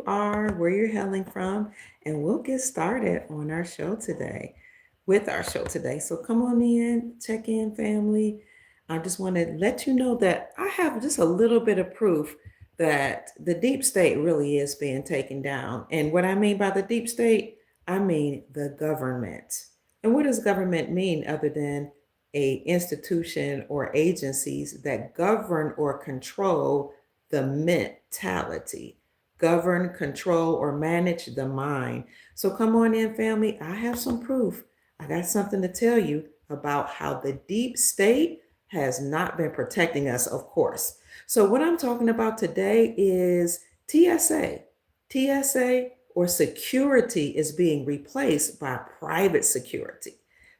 are, where you're hailing from, and we'll get started on our show today with our show today. So come on in, check in, family. I just want to let you know that I have just a little bit of proof that the deep state really is being taken down. And what I mean by the deep state, I mean the government. And what does government mean other than a institution or agencies that govern or control the mentality, govern, control, or manage the mind? So come on in, family. I have some proof. I got something to tell you about how the deep state has not been protecting us, of course. So, what I'm talking about today is TSA. TSA or security is being replaced by private security.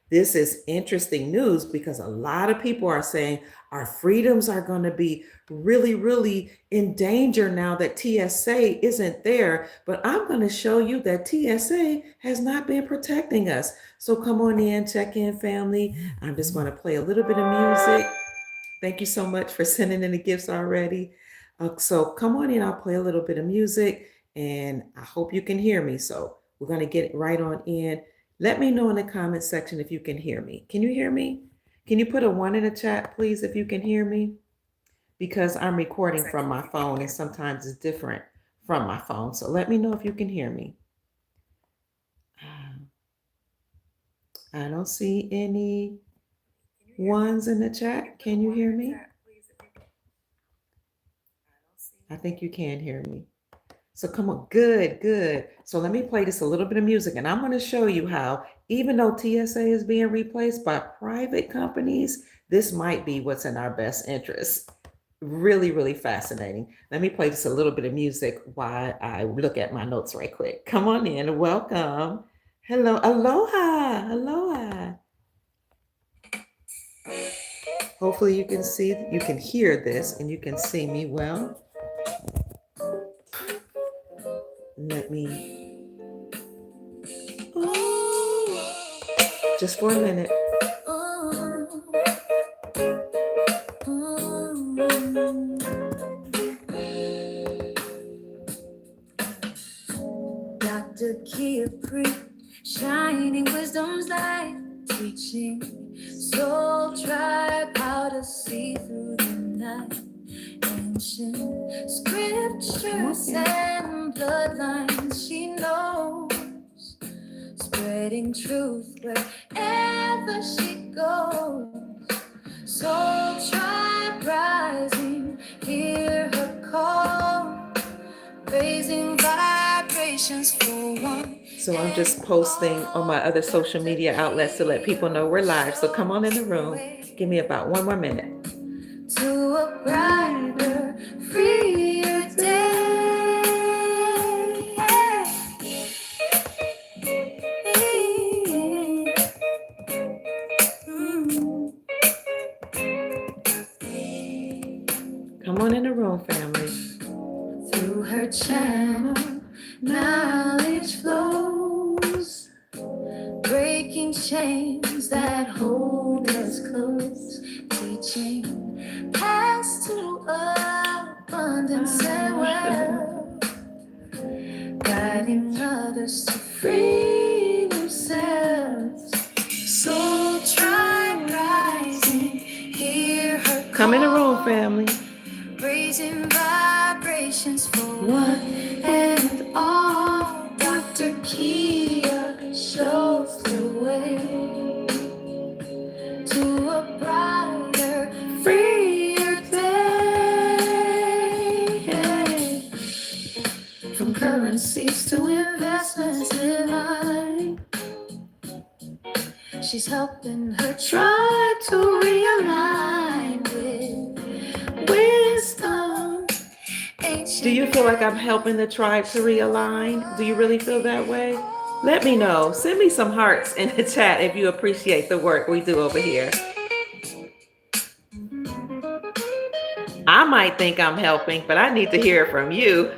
This is interesting news because a lot of people are saying our freedoms are going to be really, really in danger now that TSA isn't there. But I'm going to show you that TSA has not been protecting us. So come on in, check in, family. I'm just going to play a little bit of music. Thank you so much for sending in the gifts already. So come on in, I'll play a little bit of music and I hope you can hear me. So we're going to get right on in. Let me know in the comment section if you can hear me. Can you hear me? Can you put a one in the chat, please, if you can hear me? Because I'm recording from my phone and sometimes it's different from my phone. So let me know if you can hear me. I don't see any ones in the chat. Can you hear me? I think you can hear me. So come on, good, good. So let me play this a little bit of music and I'm going to show you how, even though TSA is being replaced by private companies, this might be what's in our best interest. Really, really fascinating. Let me play just a little bit of music while I look at my notes right quick. Come on in, welcome. Hello, aloha, aloha. Hopefully you can see, you can hear this and you can see me well. Let me, just for a minute. Dr. Kia Pre, shining wisdom's light, teaching soul tribe how to see through the night. Ancient scriptures and bloodlines she knows, spreading truth wherever she goes. Soul tribe rising, hear her call, raising vibrations for one. So I'm just posting on my other social media outlets to let people know we're live. So come on in the room. Give me about one more minute. To a brighter, freer day. Come on in the room, family. Through her channel, knowledge flows, breaking chains that hold us close, teaching paths to abundance and wealth, guiding others to free themselves. Soul tribe rising, hear her call. Come in the room, family. Raising vibrations for one and all. Dr. Kia shows the way to a brighter, freer day. From currencies to investments divine, she's helping her tribe to realign with wisdom. Do you feel like I'm helping the tribe to realign? Do you really feel that way? Let me know. Send me some hearts in the chat if you appreciate the work we do over here. I might think I'm helping, but I need to hear it from you.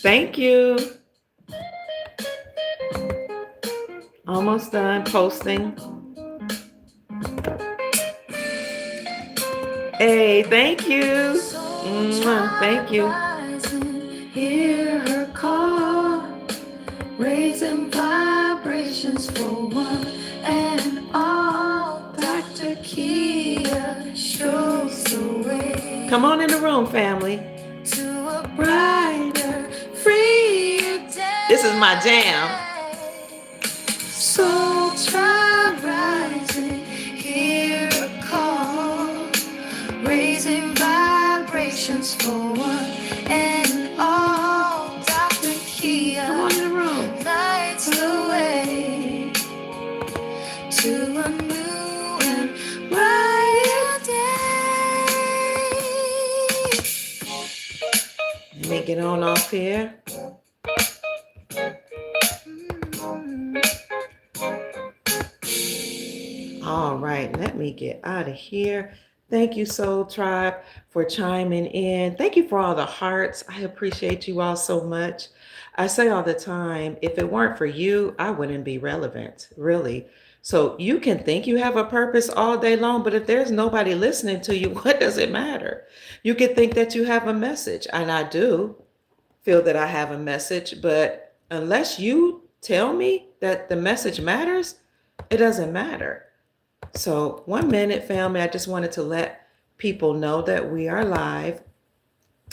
Thank you. Almost done posting. Hey, thank you. Thank you. Hear her call, raising vibrations for one and all. Dr. Kia shows the way. Come on in the room, family. To a brighter, freer day. This is my jam. So try rising, hear a call, raising vibrations for one and all. Dr. Kia, come on in the room, lights the way to a new and brighter day. Let me get on off here. All right, let me get out of here. Thank you, Soul Tribe, for chiming in. Thank you for all the hearts. I appreciate you all so much. I say all the time, if it weren't for you, I wouldn't be relevant, really. So you can think you have a purpose all day long, but if there's nobody listening to you, what does it matter? You could think that you have a message, and I do feel that I have a message, but unless you tell me that the message matters, it doesn't matter. So 1 minute, family, I just wanted to let people know that we are live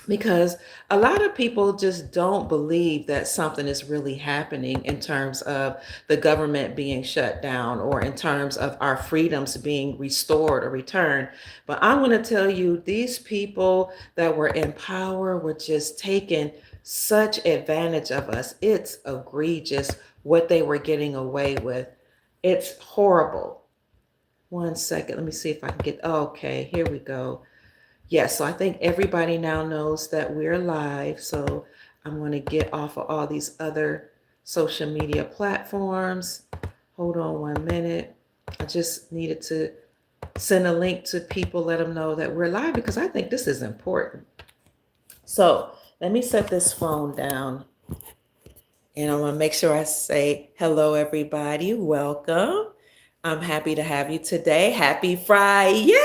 because a lot of people just don't believe that something is really happening in terms of the government being shut down or in terms of our freedoms being restored or returned. But I want to tell you, these people that were in power were just taking such advantage of us. It's egregious what they were getting away with. It's horrible. 1 second. Let me see if I can get, okay, here we go. Yes, so I think everybody now knows that we're live. So I'm going to get off of all these other social media platforms. Hold on 1 minute. I just needed to send a link to people, let them know that we're live because I think this is important. So let me set this phone down. And I'm going to make sure I say hello, everybody. Welcome. I'm happy to have you today. Happy Friday. Yay!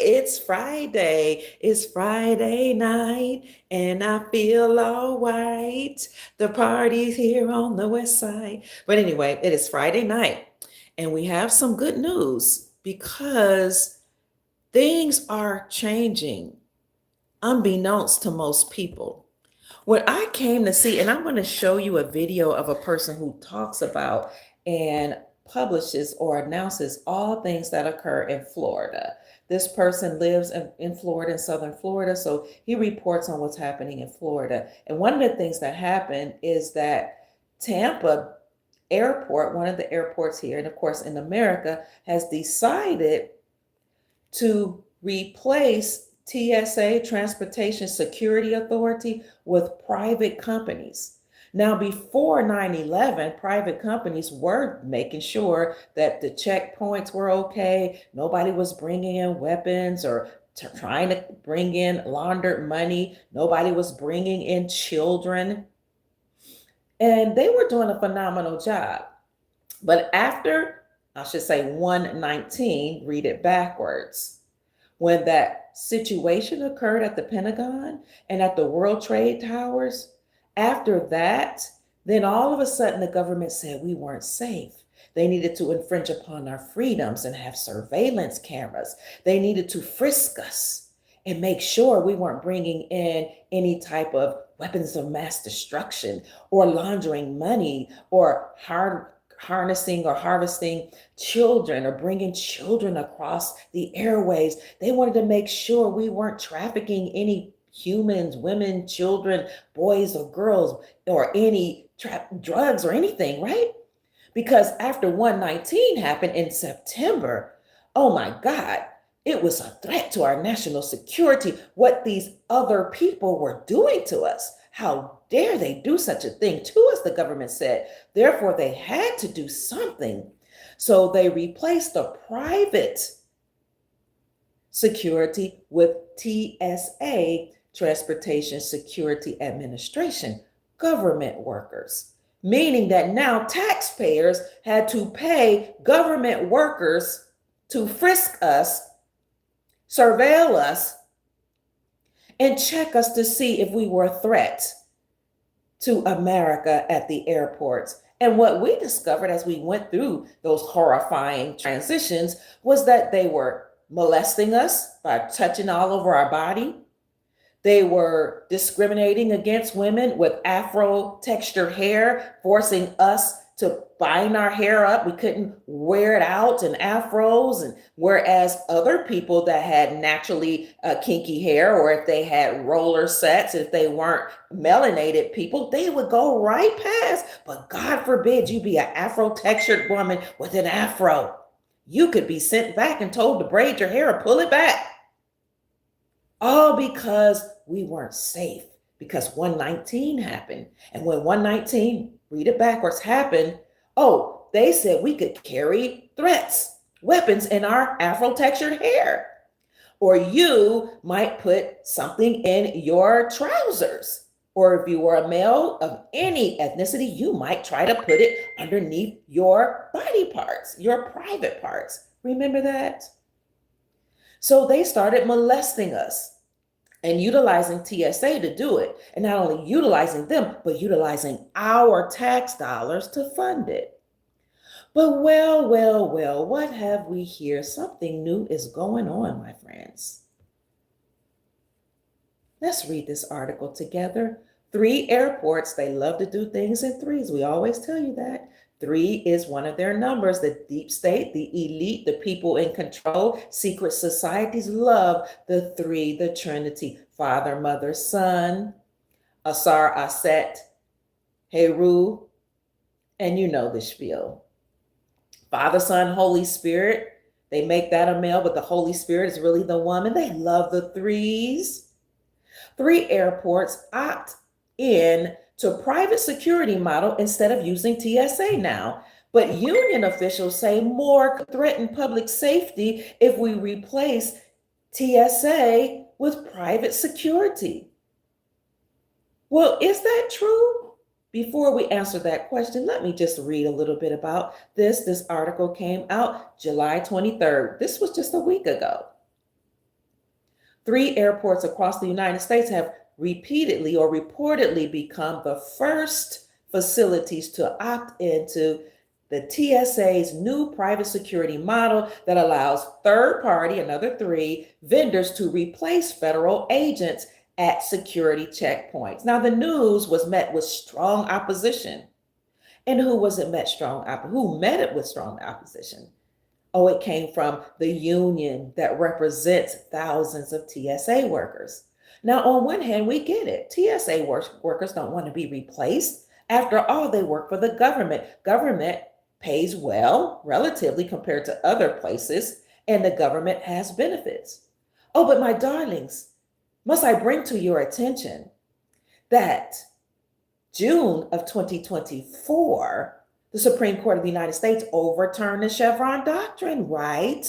It's Friday. It's Friday night and I feel all right. The party's here on the west side. But anyway, it is Friday night and we have some good news because things are changing unbeknownst to most people. What I came to see, and I'm going to show you a video of a person who talks about and publishes or announces all things that occur in Florida. This person lives in Florida, in Southern Florida, so he reports on what's happening in Florida. And one of the things that happened is that Tampa Airport, one of the airports here, and of course in America, has decided to replace TSA, Transportation Security Authority, with private companies. Now, before 9/11, private companies were making sure that the checkpoints were okay. Nobody was bringing in weapons or trying to bring in laundered money. Nobody was bringing in children. And they were doing a phenomenal job. But after, I should say 119, read it backwards, when that situation occurred at the Pentagon and at the World Trade Towers, after that, then all of a sudden the government said we weren't safe. They needed to infringe upon our freedoms and have surveillance cameras. They needed to frisk us and make sure we weren't bringing in any type of weapons of mass destruction or laundering money or harnessing or harvesting children or bringing children across the airways. They wanted to make sure we weren't trafficking any humans, women, children, boys or girls, or any drugs or anything, right? Because after 119 happened in September, oh my God, it was a threat to our national security what these other people were doing to us. How dare they do such a thing to us, the government said. Therefore, they had to do something. So they replaced the private security with TSA, Transportation Security Administration, government workers, meaning that now taxpayers had to pay government workers to frisk us, surveil us, and check us to see if we were a threat to America at the airports. And what we discovered as we went through those horrifying transitions was that they were molesting us by touching all over our body. They were discriminating against women with Afro textured hair, forcing us to bind our hair up. We couldn't wear it out in afros. And whereas other people that had naturally kinky hair, or if they had roller sets, if they weren't melanated people, they would go right past. But God forbid you be an Afro textured woman with an afro. You could be sent back and told to braid your hair or pull it back. All because we weren't safe, because 119 happened. And when 119, read it backwards, happened, oh, they said we could carry threats, weapons in our Afro textured hair. Or you might put something in your trousers. Or if you were a male of any ethnicity, you might try to put it underneath your body parts, your private parts. Remember that? So they started molesting us and utilizing TSA to do it. And not only utilizing them, but utilizing our tax dollars to fund it. But well, what have we here? Something new is going on, my friends. Let's read this article together. 3 airports, they love to do things in threes. We always tell you that. 3 is one of their numbers. The deep state, the elite, the people in control, secret societies love the 3, the Trinity, Father, Mother, Son, Asar, Aset, Heru, and you know the spiel. Father, Son, Holy Spirit, they make that a male, but the Holy Spirit is really the woman. They love the 3s. 3 airports opt in to private security model instead of using TSA now. But union officials say more could threaten public safety if we replace TSA with private security. Well, is that true? Before we answer that question, let me just read a little bit about this. This article came out July 23rd. This was just a week ago. 3 airports across the United States have repeatedly or reportedly become the first facilities to opt into the TSA's new private security model that allows third party, another 3, vendors to replace federal agents at security checkpoints. Now, the news was met with strong opposition. And who was it met strong opposition? Who met it with strong opposition? Oh, it came from the union that represents thousands of TSA workers. Now, on one hand, we get it. TSA workers don't want to be replaced. After all, they work for the government. Government pays well, relatively compared to other places, and the government has benefits. Oh, but my darlings, must I bring to your attention that June of 2024, the Supreme Court of the United States overturned the Chevron doctrine, right?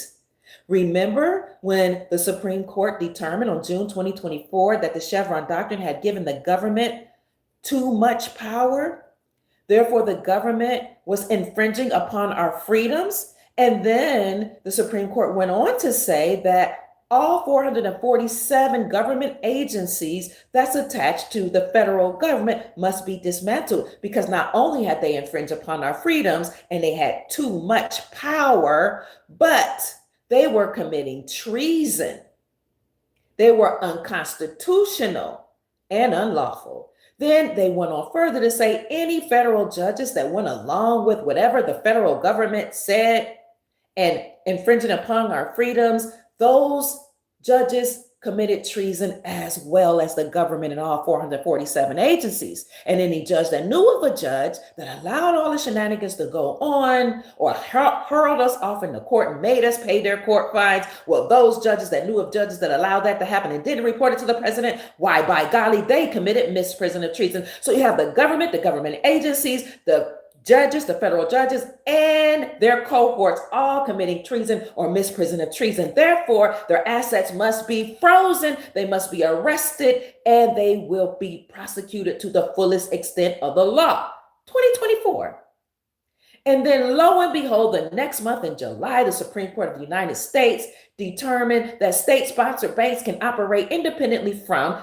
Remember when the Supreme Court determined on June 2024 that the Chevron doctrine had given the government too much power? Therefore, the government was infringing upon our freedoms. And then the Supreme Court went on to say that all 447 government agencies that's attached to the federal government must be dismantled because not only had they infringed upon our freedoms and they had too much power, but they were committing treason. They were unconstitutional and unlawful. Then they went on further to say any federal judges that went along with whatever the federal government said and infringing upon our freedoms, those judges committed treason as well as the government and all 447 agencies. And any judge that knew of a judge that allowed all the shenanigans to go on or hurled us off in the court and made us pay their court fines, well, those judges that knew of judges that allowed that to happen and didn't report it to the president, why, by golly, they committed misprision of treason. So you have the government agencies, the judges, the federal judges, and their cohorts all committing treason or misprision of treason. Therefore, their assets must be frozen, they must be arrested, and they will be prosecuted to the fullest extent of the law. 2024. And then lo and behold, the next month in July, the Supreme Court of the United States determined that state-sponsored banks can operate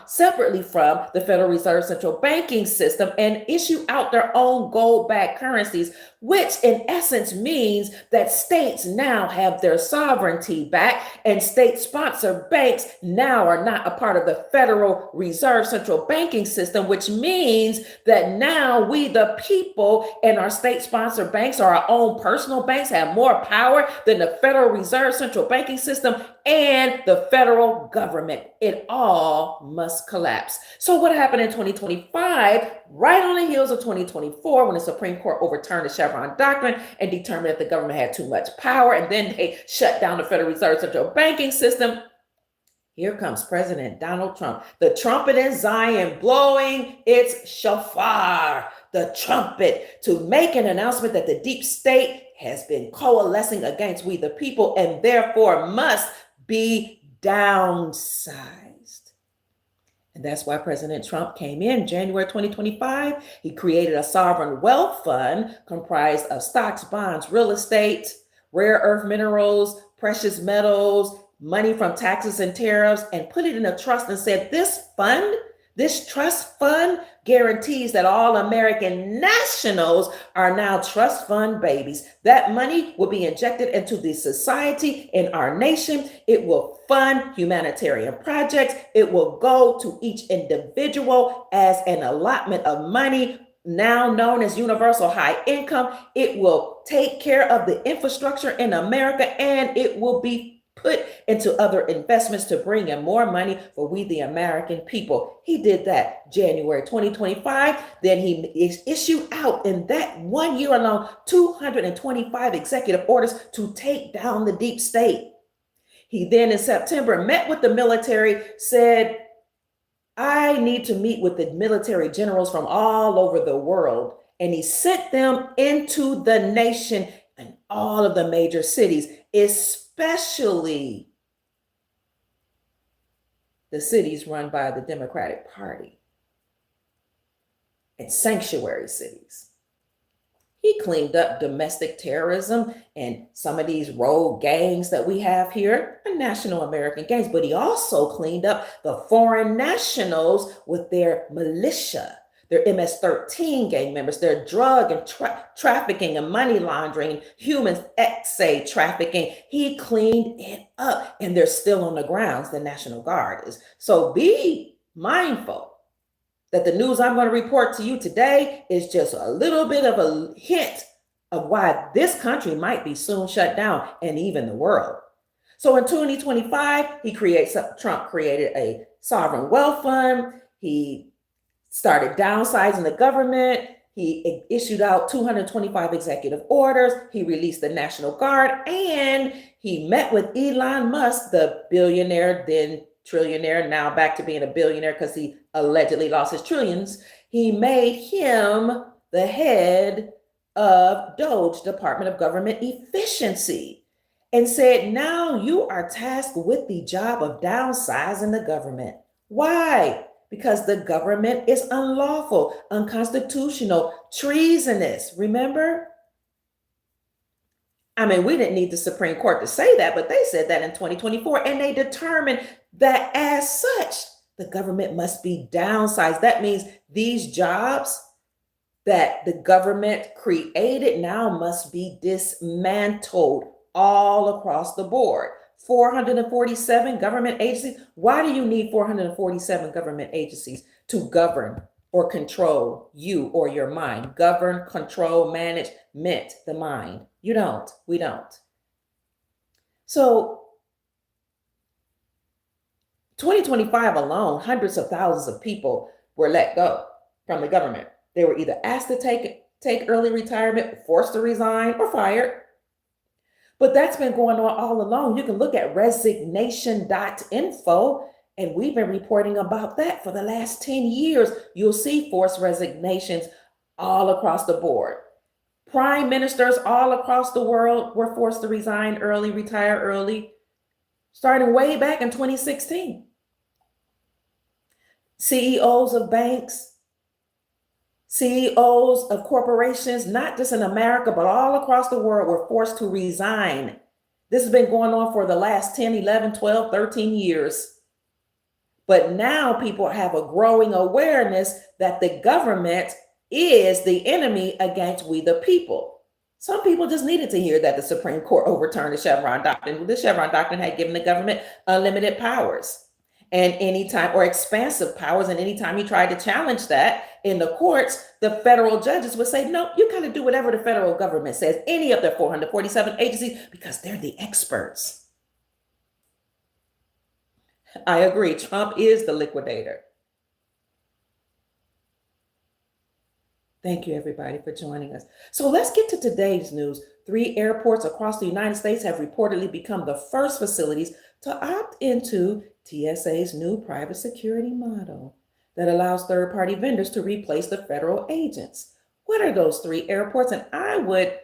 separately from the Federal Reserve central banking system and issue out their own gold-backed currencies, which in essence means that states now have their sovereignty back, and state-sponsored banks now are not a part of the Federal Reserve central banking system, which means that now we, the people, and our state-sponsored banks or our own personal banks have more power than the Federal Reserve central banking system and the federal government. It all must collapse. So what happened in 2025, right on the heels of 2024, when the Supreme Court overturned the Chevron doctrine and determined that the government had too much power, and then they shut down the Federal Reserve central banking system? Here comes President Donald Trump, the trumpet in Zion, blowing its shofar, the trumpet, to make an announcement that the deep state has been coalescing against we the people and therefore must be downsized. And that's why President Trump came in January 2025. He created a sovereign wealth fund comprised of stocks, bonds, real estate, rare earth minerals, precious metals, money from taxes and tariffs, and put it in a trust and said, this trust fund guarantees that all American nationals are now trust fund babies. That money will be injected into the society in our nation. It will fund humanitarian projects. It will go to each individual as an allotment of money, now known as universal high income. It will take care of the infrastructure in America, and it will be put into other investments to bring in more money for we, the American people. He did that January 2025. Then he issued out in that 1 year alone 225 executive orders to take down the deep state. He then in September met with the military, said, I need to meet with the military generals from all over the world. And he sent them into the nation and all of the major cities, especially the cities run by the Democratic Party and sanctuary cities. He cleaned up domestic terrorism and some of these rogue gangs that we have here, are national American gangs, but he also cleaned up the foreign nationals with their militia, their MS-13 gang members, their drug and trafficking and money laundering, human TSA trafficking. He cleaned it up, and they're still on the grounds, the National Guard is. So be mindful that the news I'm going to report to you today is just a little bit of a hint of why this country might be soon shut down, and even the world. So in 2025, Trump created a sovereign wealth fund. He started downsizing the government. He issued out 225 executive orders. He released the National Guard, and he met with Elon Musk, the billionaire, then trillionaire, now back to being a billionaire because he allegedly lost his trillions. He made him the head of DOGE, Department of Government Efficiency, and said, now you are tasked with the job of downsizing the government. Why? Because the government is unlawful, unconstitutional, treasonous. Remember? I mean, we didn't need the Supreme Court to say that, but they said that in 2024, and they determined that as such, the government must be downsized. That means these jobs that the government created now must be dismantled all across the board. 447 government agencies. Why do you need 447 government agencies to govern or control you or your mind? Govern, control, manage, the mind. You don't. We don't. So 2025 alone, hundreds of thousands of people were let go from the government. They were either asked to take early retirement, forced to resign, or fired. But that's been going on all along. You can look at resignation.info, and we've been reporting about that for the last 10 years. You'll see forced resignations all across the board. Prime ministers all across the world were forced to resign early, retire early, starting way back in 2016. CEOs of banks, CEOs of corporations, not just in America, but all across the world, were forced to resign This has been going on for the last 10, 11, 12, 13 years. But now people have a growing awareness that the government is the enemy against we the people. Some people just needed to hear that the Supreme Court overturned the Chevron Doctrine. The Chevron Doctrine had given the government unlimited powers and anytime or expansive powers. And anytime you tried to challenge that in the courts, the federal judges would say, no, you got to do whatever the federal government says, any of the 447 agencies, because they're the experts. I agree. Trump is the liquidator. Thank you, everybody, for joining us. So let's get to today's news. 3 airports across the United States have reportedly become the first facilities to opt into TSA's new private security model that allows third-party vendors to replace the federal agents. What are those 3 airports? And I would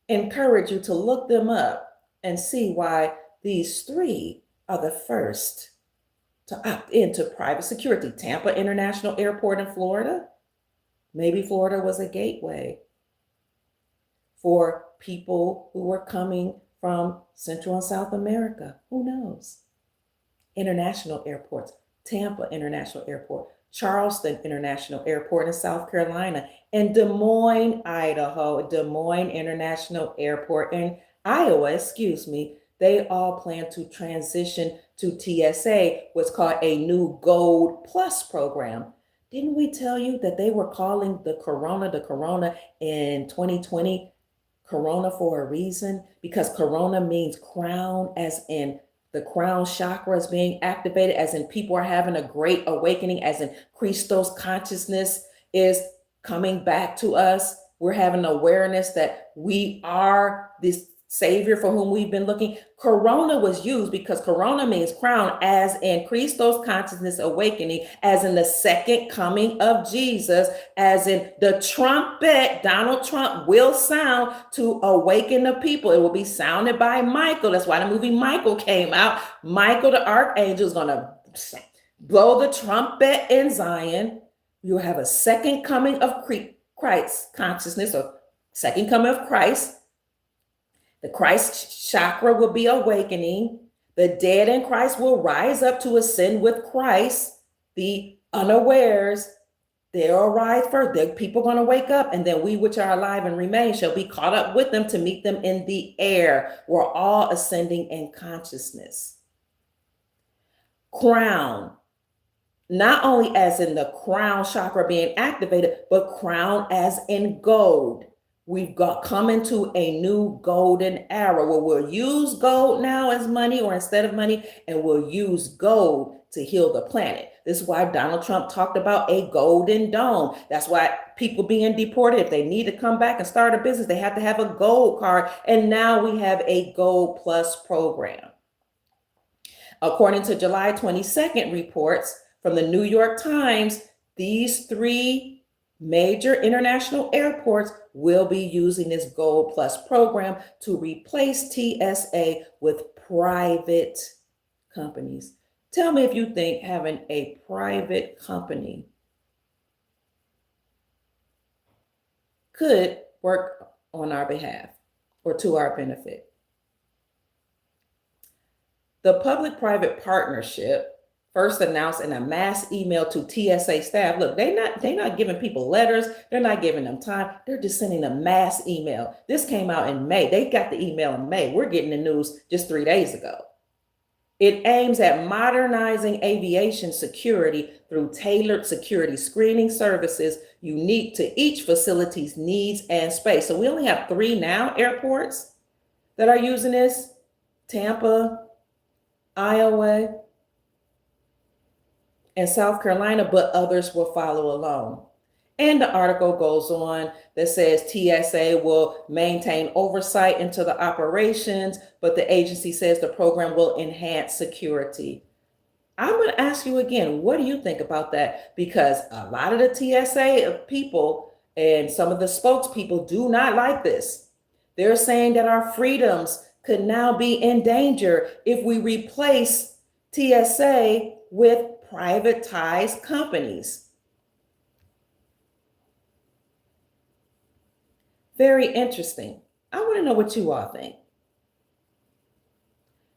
encourage you to look them up and see why these 3 are the first to opt into private security. Tampa International Airport in Florida. Maybe Florida was a gateway for people who were coming from Central and South America. Who knows? International airports. Tampa International Airport, Charleston International Airport in South Carolina, and Des Moines, Idaho, Des Moines International Airport in Iowa, they all plan to transition to TSA, what's called a new Gold Plus program. Didn't we tell you that they were calling the corona in 2020 corona for a reason? Because corona means crown, as in the crown chakra is being activated, as in people are having a great awakening, as in Christos consciousness is coming back to us. We're having awareness that we are this Savior for whom we've been looking. Corona was used because corona means crown, as in Christos consciousness awakening, as in the second coming of Jesus, as in the trumpet Donald Trump will sound to awaken the people. It will be sounded by Michael. That's why the movie Michael came out. Michael the archangel is going to blow the trumpet in Zion. You'll have a second coming of Christ consciousness, or second coming of Christ. The Christ chakra will be awakening. The dead in Christ will rise up to ascend with Christ. The unawares, they'll arise first. The people going to wake up, and then we which are alive and remain shall be caught up with them to meet them in the air. We're all ascending in consciousness. Crown, not only as in the crown chakra being activated, but crown as in gold. We've come into a new golden era where we'll use gold now as money or instead of money, and we'll use gold to heal the planet. This is why Donald Trump talked about a golden dome. That's why people being deported, if they need to come back and start a business, they have to have a gold card. And now we have a Gold Plus program. According to July 22nd reports from the New York Times, these 3 major international airports will be using this Gold Plus program to replace TSA with private companies. Tell me if you think having a private company could work on our behalf or to our benefit. The public-private partnership first announced in a mass email to TSA staff. Look, they're not giving people letters. They're not giving them time. They're just sending a mass email. This came out in May. They got the email in May. We're getting the news just 3 days ago. It aims at modernizing aviation security through tailored security screening services unique to each facility's needs and space. So we only have 3 now airports that are using this: Tampa, Iowa, and South Carolina, but others will follow along. And the article goes on that says TSA will maintain oversight into the operations, but the agency says the program will enhance security. I'm going to ask you again, what do you think about that? Because a lot of the TSA people and some of the spokespeople do not like this. They're saying that our freedoms could now be in danger if we replace TSA with privatized companies. Very interesting. I want to know what you all think.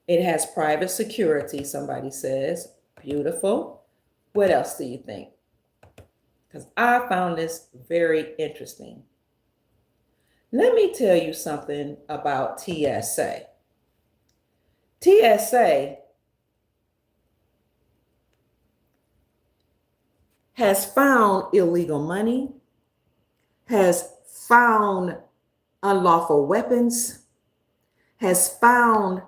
It has private security, somebody says. Beautiful. What else do you think? Because I found this very interesting. Let me tell you something about TSA. TSA has found illegal money, has found unlawful weapons, has found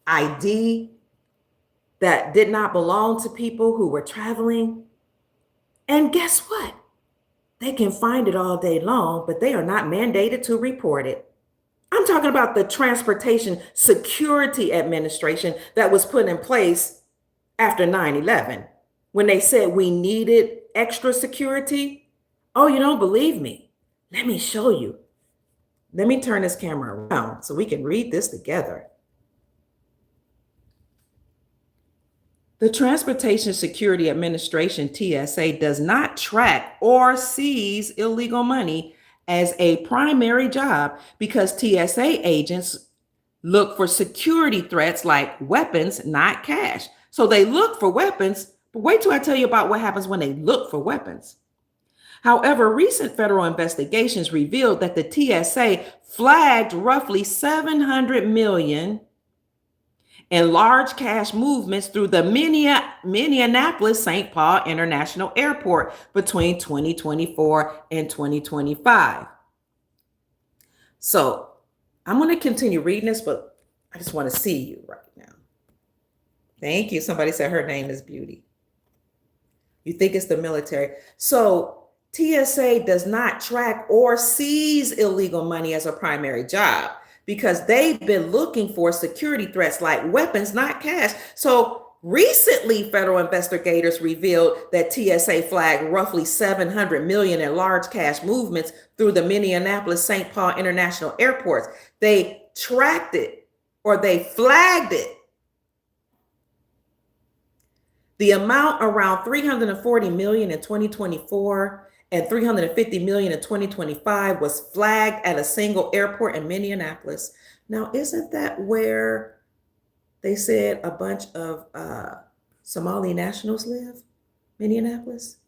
ID that did not belong to people who were traveling. And guess what? They can find it all day long, but they are not mandated to report it. I'm talking about the Transportation Security Administration that was put in place after 9/11 when they said we needed extra security. Oh, you don't believe me? Let me show you. Let me turn this camera around so we can read this together. The Transportation Security Administration, TSA, does not track or seize illegal money as a primary job because TSA agents look for security threats like weapons, not cash. So they look for weapons, but wait till I tell you about what happens when they look for weapons. However, recent federal investigations revealed that the TSA flagged roughly 700 million in large cash movements through the Minneapolis St. Paul International Airport between 2024 and 2025. So I'm going to continue reading this, but I just want to see you right now. Thank you. Somebody said her name is Beauty. You think it's the military. So TSA does not track or seize illegal money as a primary job because they've been looking for security threats like weapons, not cash. So recently, federal investigators revealed that TSA flagged roughly 700 million in large cash movements through the Minneapolis St. Paul International Airports. They tracked it or they flagged it. The amount around 340 million in 2024 and 350 million in 2025 was flagged at a single airport in Minneapolis. Now, isn't that where they said a bunch of Somali nationals live? Minneapolis?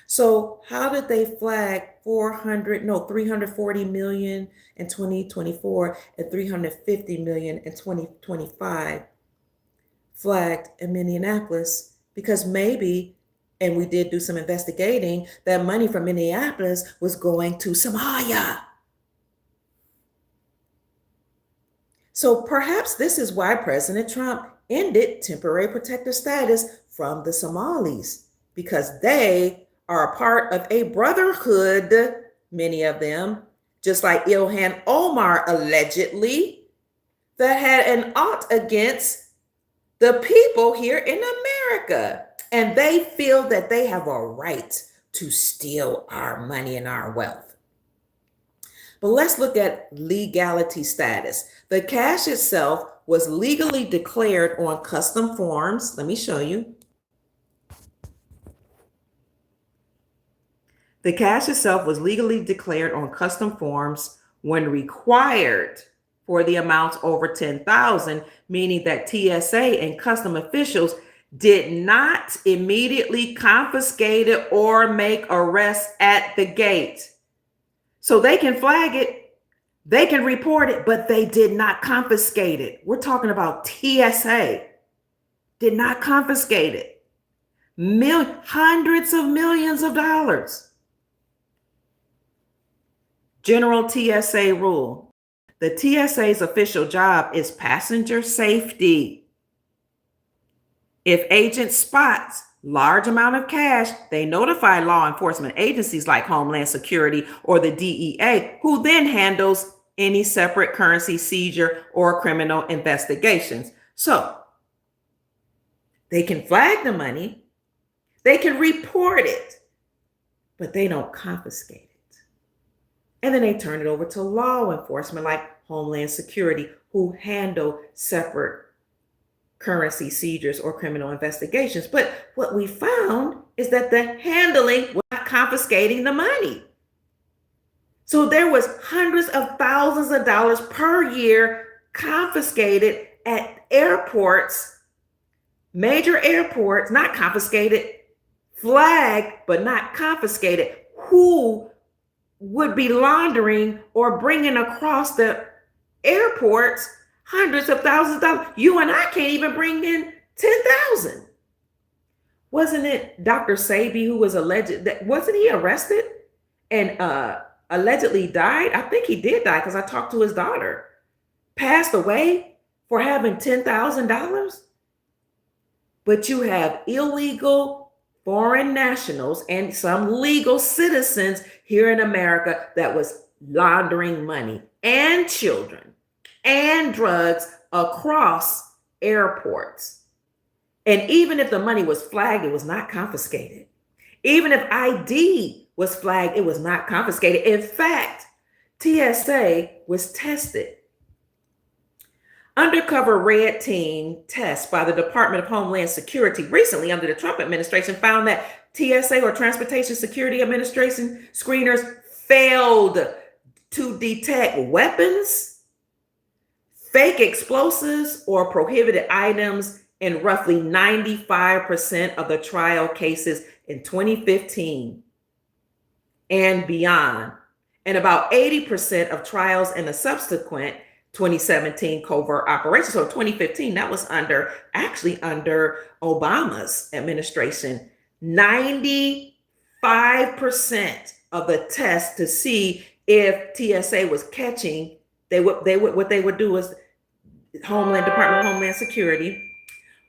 So how did they flag 340 million in 2024 and 350 million in 2025 flagged in Minneapolis? Because maybe, and we did do some investigating, that money from Minneapolis was going to Somalia. So perhaps this is why President Trump ended temporary protective status from the Somalis, because they are a part of a brotherhood, many of them, just like Ilhan Omar allegedly, that had an ought against the people here in America. And they feel that they have a right to steal our money and our wealth. But let's look at legality status. The cash itself was legally declared on custom forms. Let me show you. The cash itself was legally declared on custom forms when required for the amounts over 10,000, meaning that TSA and custom officials did not immediately confiscate it or make arrests at the gate. So they can flag it, they can report it, but they did not confiscate it. We're talking about TSA did not confiscate it. Hundreds of millions of dollars. General TSA rule. The TSA's official job is passenger safety. If agent spots large amount of cash, they notify law enforcement agencies like Homeland Security or the DEA, who then handles any separate currency seizure or criminal investigations. So they can flag the money, they can report it, but they don't confiscate it. And then they turn it over to law enforcement like Homeland Security, who handle separate currency seizures or criminal investigations. But what we found is that the handling was not confiscating the money. So there was hundreds of thousands of dollars per year confiscated at airports, major airports, not confiscated, flagged, but not confiscated, who would be laundering or bringing across the airports hundreds of thousands of dollars. You and I can't even bring in 10,000. Wasn't it Dr. Sabi who was alleged that wasn't he arrested and allegedly died? I think he did die because I talked to his daughter. Passed away for having $10,000. But you have illegal foreign nationals and some legal citizens here in America that was laundering money and children and drugs across airports. And even if the money was flagged, it was not confiscated. Even if ID was flagged, it was not confiscated. In fact, TSA was tested. Undercover red team tests by the Department of Homeland Security recently under the Trump administration found that TSA, or Transportation Security Administration, screeners failed to detect weapons, fake explosives, or prohibited items in roughly 95% of the trial cases in 2015 and beyond, and about 80% of trials in the subsequent 2017 covert operation. So 2015, that was actually under Obama's administration. 95% of the tests to see if TSA was catching, what they would do is Department of Homeland Security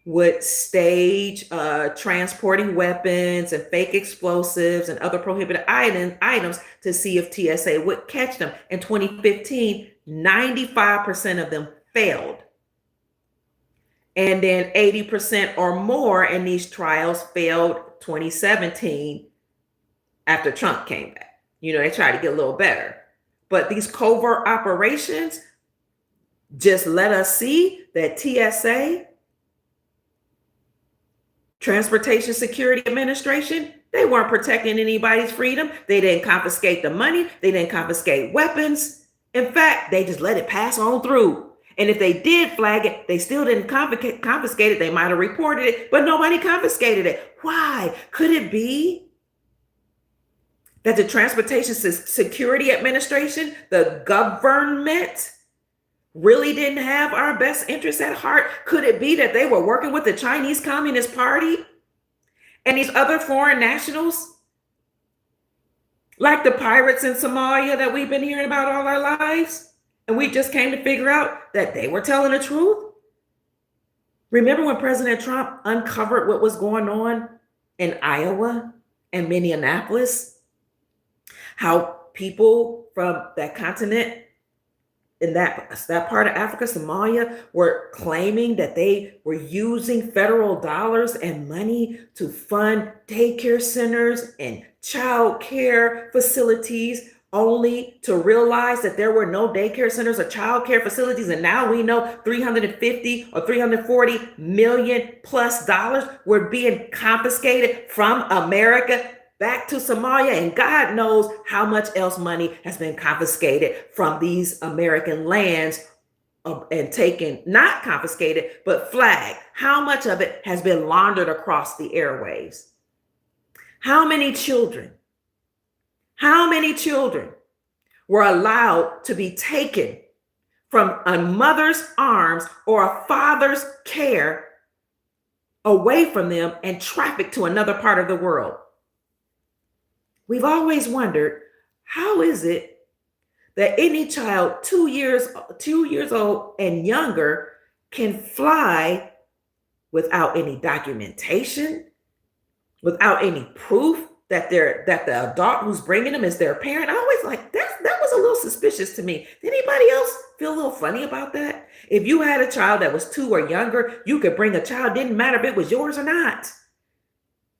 would stage transporting weapons and fake explosives and other prohibited items to see if TSA would catch them. In 2015, 95% of them failed. And then 80% or more in these trials failed 2017 after Trump came back. They tried to get a little better. But these covert operations just let us see that TSA, Transportation Security Administration, they weren't protecting anybody's freedom. They didn't confiscate the money. They didn't confiscate weapons. In fact, they just let it pass on through. And if they did flag it, they still didn't confiscate it. They might have reported it, but nobody confiscated it. Why? Could it be that the Transportation Security Administration, the government, really didn't have our best interests at heart? Could it be that they were working with the Chinese Communist Party and these other foreign nationals, like the pirates in Somalia that we've been hearing about all our lives? And we just came to figure out that they were telling the truth. Remember when President Trump uncovered what was going on in Iowa and Minneapolis? How people from that continent, in that part of Africa, Somalia, were claiming that they were using federal dollars and money to fund daycare centers and child care facilities, only to realize that there were no daycare centers or child care facilities. And now we know 350 or 340 million plus dollars were being confiscated from America back to Somalia, and God knows how much else money has been confiscated from these American lands and taken, not confiscated, but flagged. How much of it has been laundered across the airwaves? How many children were allowed to be taken from a mother's arms or a father's care away from them and trafficked to another part of the world? We've always wondered, how is it that any child 2 years old and younger can fly without any documentation, without any proof that the adult who's bringing them is their parent? I always like that was a little suspicious to me. Did anybody else feel a little funny about that? If you had a child that was 2 or younger, you could bring a child, didn't matter if it was yours or not.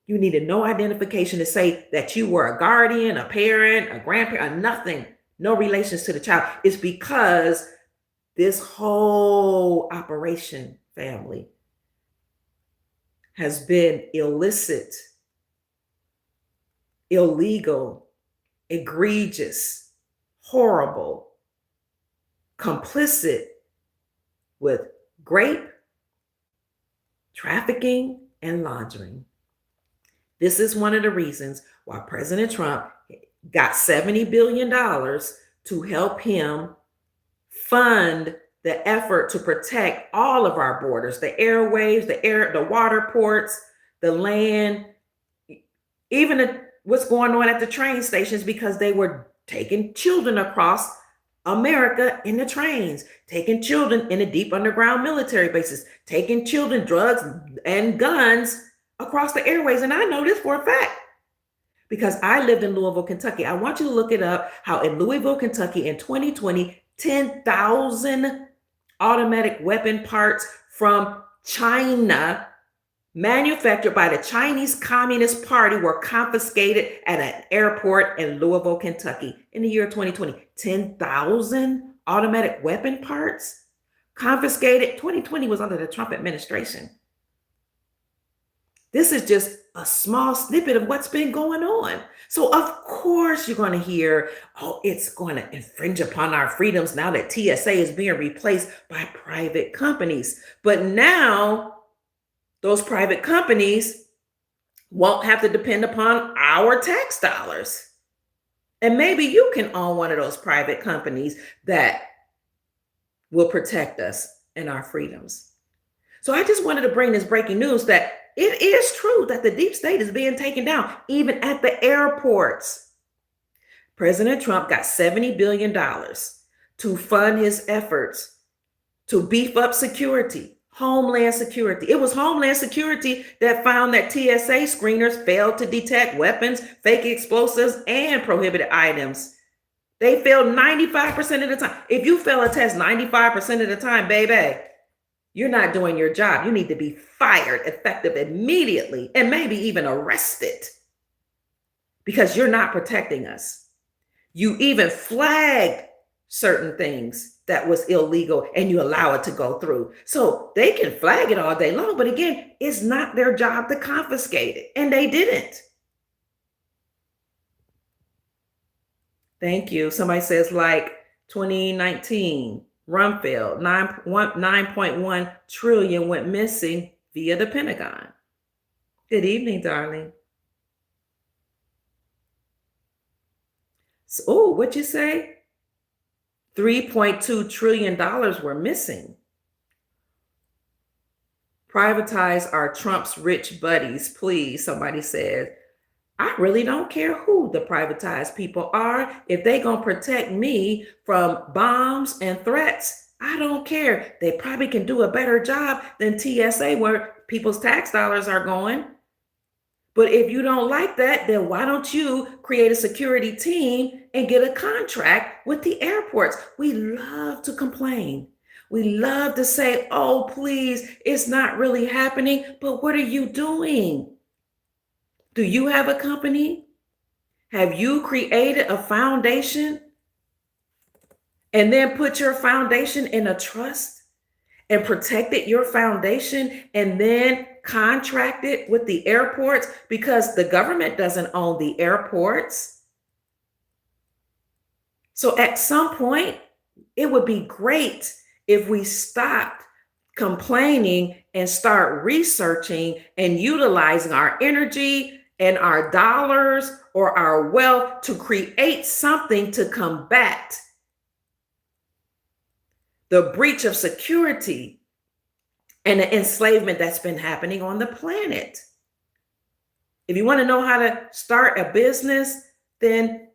You needed no identification to say that you were a guardian, a parent, a grandparent, or nothing, no relations to the child. It's because this whole operation, family, has been illicit, illegal, egregious, horrible, complicit with grape, trafficking, and laundering. This is one of the reasons why President Trump got $70 billion to help him fund the effort to protect all of our borders, the airwaves, the water ports, the land, even what's going on at the train stations, because they were taking children across America in the trains, taking children in the deep underground military bases, taking children, drugs, and guns across the airways. And I know this for a fact because I lived in Louisville, Kentucky. I want you to look it up, how in Louisville, Kentucky in 2020, 10,000 automatic weapon parts from China manufactured by the Chinese Communist Party were confiscated at an airport in Louisville, Kentucky in the year 2020. 10,000 automatic weapon parts confiscated. 2020 was under the Trump administration. This is just a small snippet of what's been going on. So of course you're going to hear, oh, it's going to infringe upon our freedoms now that TSA is being replaced by private companies. But now those private companies won't have to depend upon our tax dollars. And maybe you can own one of those private companies that will protect us and our freedoms. So I just wanted to bring this breaking news that it is true that the deep state is being taken down, even at the airports. President Trump got $70 billion to fund his efforts to beef up security, Homeland Security. It was Homeland Security that found that TSA screeners failed to detect weapons, fake explosives, and prohibited items. They failed 95% of the time. If you fail a test 95% of the time, baby, you're not doing your job. You need to be fired effective immediately and maybe even arrested because you're not protecting us. You even flagged certain things that was illegal and you allow it to go through. So they can flag it all day long, but again, it's not their job to confiscate it. And they didn't. Thank you. Somebody says like 2019, Rumfield, 9.1 trillion went missing via the Pentagon. Good evening, darling. So, oh, what'd you say? $3.2 trillion were missing. Privatize our Trump's rich buddies, please, somebody said. I really don't care who the privatized people are. If they gonna protect me from bombs and threats, I don't care. They probably can do a better job than TSA where people's tax dollars are going. But if you don't like that, then why don't you create a security team and get a contract with the airports? We love to complain. We love to say, oh, please, it's not really happening. But what are you doing? Do you have a company? Have you created a foundation and then put your foundation in a trust and protected your foundation and then contracted with the airports because the government doesn't own the airports? So at some point, it would be great if we stopped complaining and start researching and utilizing our energy and our dollars or our wealth to create something to combat the breach of security and the enslavement that's been happening on the planet. If you want to know how to start a business, then,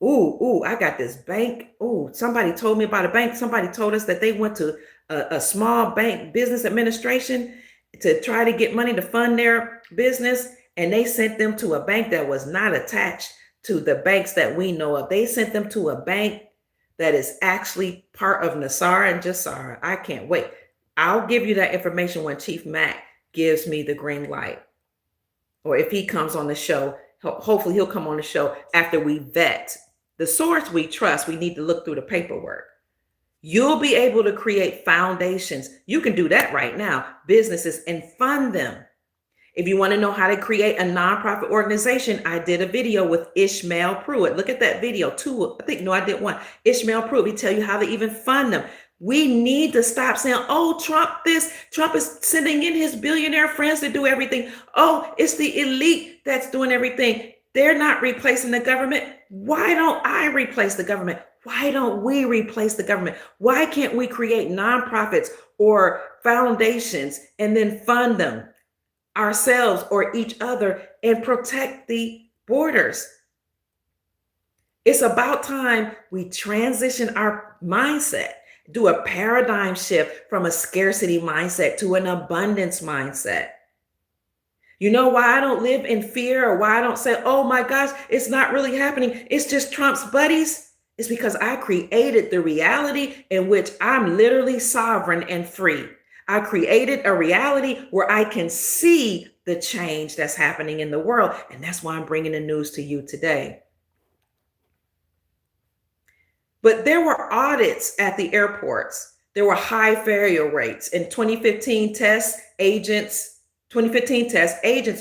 I got this bank. Somebody told me about a bank. Somebody told us that they went to a small bank business administration to try to get money to fund their business. And they sent them to a bank that was not attached to the banks that we know of. They sent them to a bank that is actually part of Nassara and Jassara. I can't wait. I'll give you that information when Chief Mack gives me the green light. Or if he comes on the show, hopefully he'll come on the show after we vet the source we trust. We need to look through the paperwork. You'll be able to create foundations. You can do that right now, businesses, and fund them. If you want to know how to create a nonprofit organization, I did a video with Ishmael Pruitt. Look at that video. Two, I think, no, I did one. Ishmael Pruitt, we tell you how to even fund them. We need to stop saying, oh, Trump is sending in his billionaire friends to do everything. Oh, it's the elite that's doing everything. They're not replacing the government. Why don't I replace the government? Why don't we replace the government? Why can't we create nonprofits or foundations and then fund them ourselves or each other and protect the borders? It's about time we transition our mindset, do a paradigm shift from a scarcity mindset to an abundance mindset. You know why I don't live in fear, or why I don't say, oh my gosh, it's not really happening, it's just Trump's buddies? It's because I created the reality in which I'm literally sovereign and free. I created a reality where I can see the change that's happening in the world. And that's why I'm bringing the news to you today. But there were audits at the airports. There were high failure rates. In 2015 tests, agents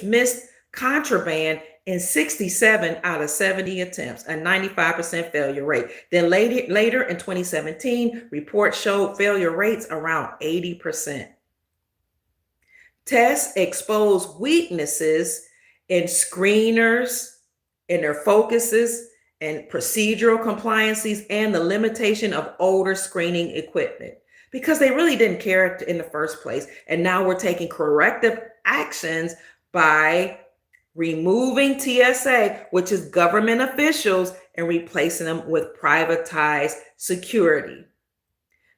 missed contraband in 67 out of 70 attempts, a 95% failure rate. Then later in 2017, reports showed failure rates around 80%. Tests exposed weaknesses in screeners, in their focuses, and procedural compliances, and the limitation of older screening equipment, because they really didn't care in the first place. And now we're taking corrective actions by removing TSA, which is government officials, and replacing them with privatized security.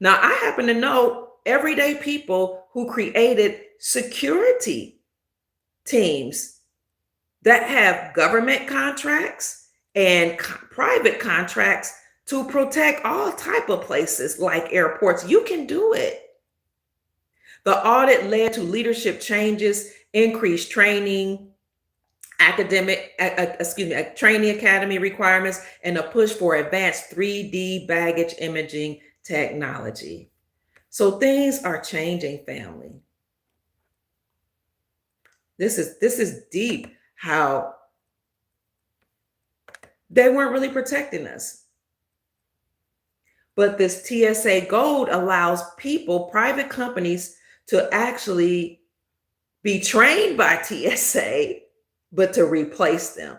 Now, I happen to know everyday people who created security teams that have government contracts and private contracts to protect all type of places like airports. You can do it. The audit led to leadership changes, increased training, training academy requirements, and a push for advanced 3D baggage imaging technology. So things are changing, family. This is deep, how they weren't really protecting us. But this TSA Gold allows people, private companies, to actually be trained by TSA, but to replace them.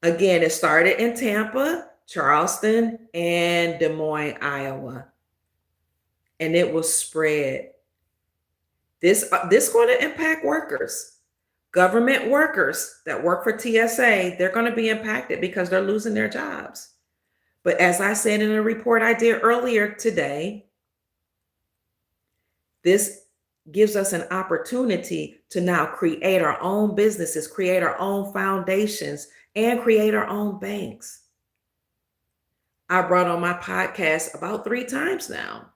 Again, it started in Tampa, Charleston, and Des Moines, Iowa. And it will spread. This going to impact workers. Government workers that work for TSA, they're going to be impacted because they're losing their jobs. But as I said in a report I did earlier today, this gives us an opportunity to now create our own businesses, create our own foundations, and create our own banks. I brought on my podcast about 3 times now.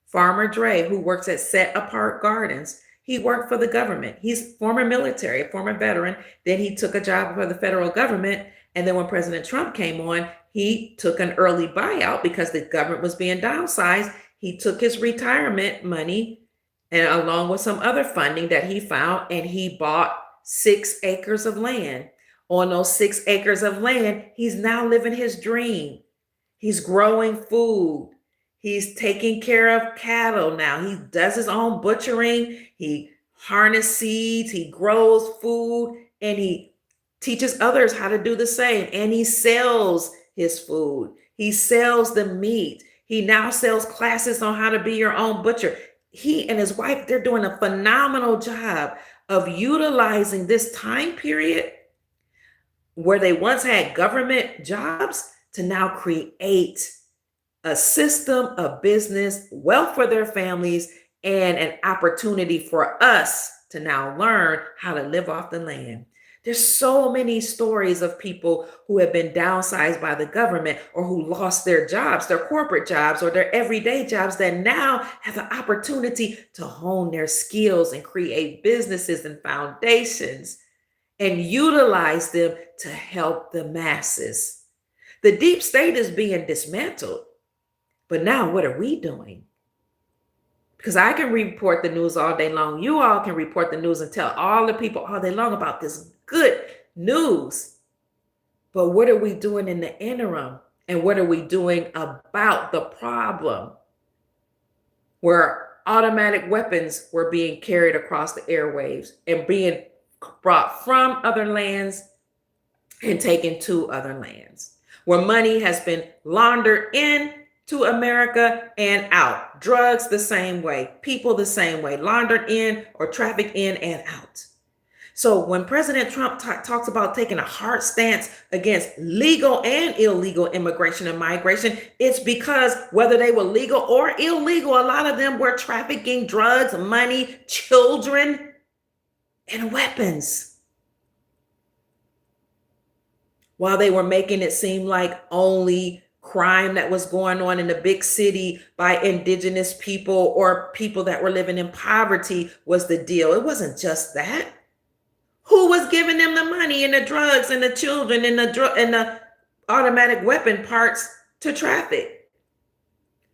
Farmer Dre, who works at Set Apart Gardens. He worked for the government. He's former military, a former veteran. Then he took a job for the federal government. And then when President Trump came on, he took an early buyout because the government was being downsized. He took his retirement money and along with some other funding that he found, and he bought 6 acres of land. On those 6 acres of land, he's now living his dream. He's growing food. He's taking care of cattle now. He does his own butchering. He harnesses seeds. He grows food, and he teaches others how to do the same. And he sells his food. He sells the meat. He now sells classes on how to be your own butcher. He and his wife, they're doing a phenomenal job of utilizing this time period where they once had government jobs to now create a system of business, wealth for their families, and an opportunity for us to now learn how to live off the land. There's so many stories of people who have been downsized by the government or who lost their jobs, their corporate jobs or their everyday jobs, that now have the opportunity to hone their skills and create businesses and foundations and utilize them to help the masses. The deep state is being dismantled. But now what are we doing? Because I can report the news all day long. You all can report the news and tell all the people all day long about this good news. But what are we doing in the interim? And what are we doing about the problem where automatic weapons were being carried across the airwaves and being brought from other lands and taken to other lands, where money has been laundered in to America and out, drugs the same way, people the same way, laundered in or trafficked in and out. So when President Trump talks about taking a hard stance against legal and illegal immigration and migration, it's because whether they were legal or illegal, a lot of them were trafficking drugs, money, children, and weapons. While they were making it seem like only crime that was going on in the big city by indigenous people or people that were living in poverty was the deal. It wasn't just that. Who was giving them the money and the drugs and the children and the automatic weapon parts to traffic?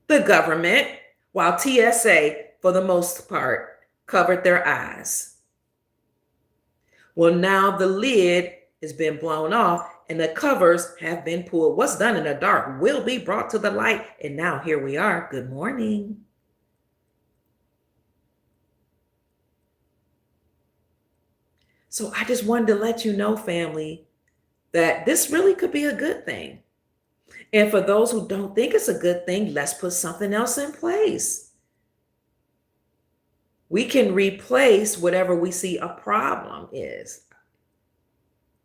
The government, while TSA, for the most part, covered their eyes. Well, now the lid has been blown off and the covers have been pulled. What's done in the dark will be brought to the light. And now here we are. Good morning. So I just wanted to let you know, family, that this really could be a good thing. And for those who don't think it's a good thing, let's put something else in place. We can replace whatever we see a problem is.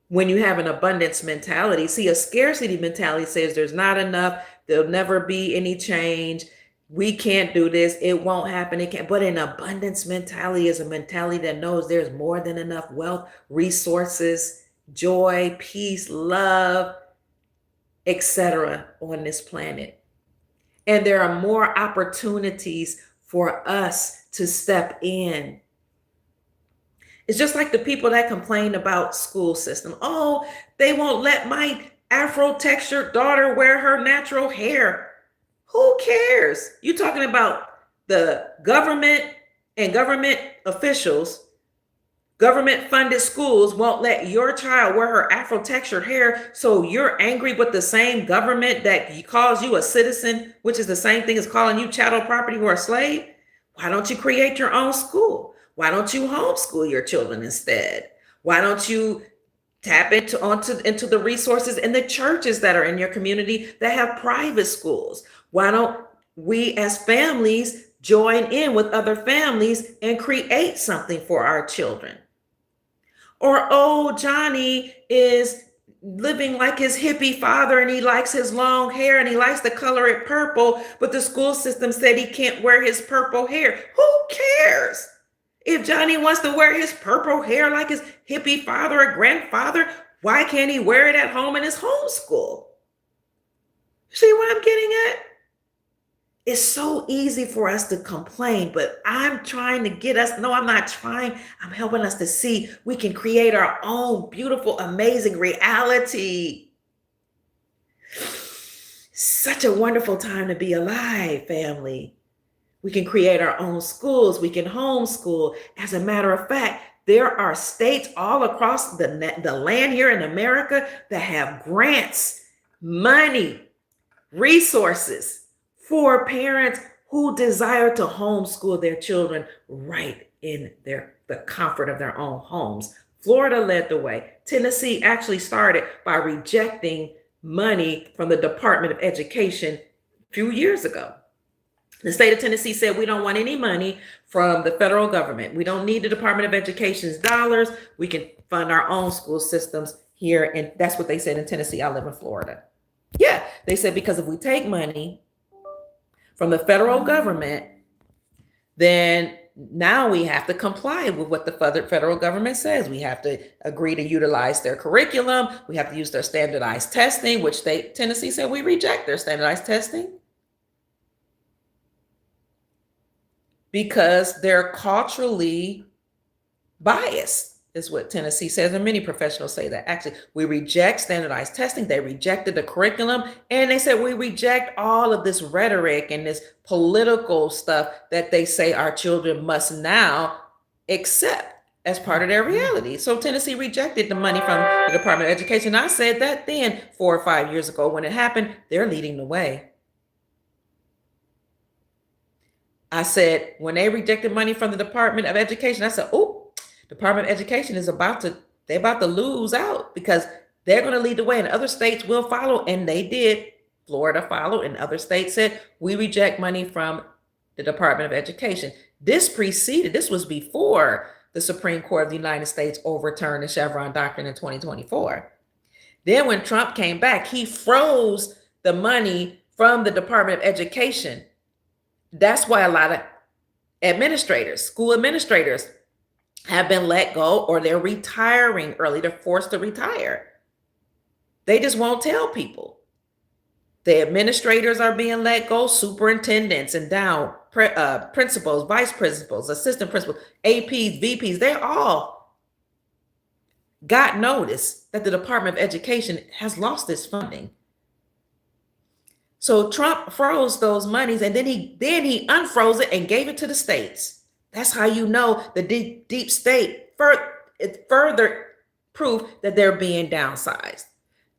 When you have an abundance mentality, see, a scarcity mentality says there's not enough, there'll never be any change, we can't do this, it won't happen, it can't. But an abundance mentality is a mentality that knows there's more than enough wealth, resources, joy, peace, love, etc. on this planet. And there are more opportunities for us to step in. It's just like the people that complain about school system. Oh, they won't let my Afro textured daughter wear her natural hair. Who cares? You're talking about the government and government officials, government funded schools won't let your child wear her Afro textured hair. So you're angry with the same government that calls you a citizen, which is the same thing as calling you chattel property or a slave. Why don't you create your own school? Why don't you homeschool your children instead? Why don't you tap into the resources in the churches that are in your community that have private schools? Why don't we as families join in with other families and create something for our children? Or, oh, Johnny is living like his hippie father and he likes his long hair and he likes to color it purple, but the school system said he can't wear his purple hair. Who cares? If Johnny wants to wear his purple hair like his hippie father or grandfather, why can't he wear it at home in his homeschool? See what I'm getting at? It's so easy for us to complain, but I'm trying to get us, no, I'm not trying. I'm helping us to see we can create our own beautiful, amazing reality. Such a wonderful time to be alive, family. We can create our own schools. We can homeschool. As a matter of fact, there are states all across the land here in America that have grants, money, resources for parents who desire to homeschool their children right in the comfort of their own homes. Florida led the way. Tennessee actually started by rejecting money from the Department of Education a few years ago. The state of Tennessee said, we don't want any money from the federal government. We don't need the Department of Education's dollars. We can fund our own school systems here. And that's what they said in Tennessee. I live in Florida. Yeah, they said, because if we take money from the federal government, then now we have to comply with what the federal government says. We have to agree to utilize their curriculum. We have to use their standardized testing, which Tennessee said we reject their standardized testing because they're culturally biased. is what Tennessee says, and many professionals say that. Actually, we reject standardized testing. They rejected the curriculum, and they said we reject all of this rhetoric and this political stuff that they say our children must now accept as part of their reality. So Tennessee rejected the money from the Department of Education. I said that then 4 or 5 years ago when it happened. They're leading the way. I said, when they rejected money from the Department of Education, I said, oh, Department of Education is they're about to lose out because they're going to lead the way and other states will follow. And they did. Florida followed and other states said, we reject money from the Department of Education. This was before the Supreme Court of the United States overturned the Chevron doctrine in 2024. Then when Trump came back, he froze the money from the Department of Education. That's why a lot of administrators, school administrators, have been let go or they're retiring early. They're forced to retire. They just won't tell people. The administrators are being let go, superintendents and down, principals, vice principals, assistant principals, APs, VPs, they all got notice that the Department of Education has lost its funding. So Trump froze those monies and then he unfroze it and gave it to the states. That's how you know the deep state further proof that they're being downsized.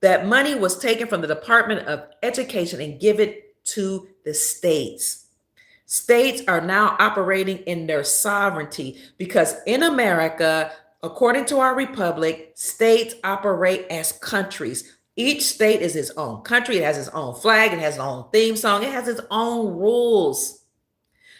That money was taken from the Department of Education and give it to the states. States are now operating in their sovereignty because in America, according to our republic, states operate as countries. Each state is its own country. It has its own flag. It has its own theme song. It has its own rules.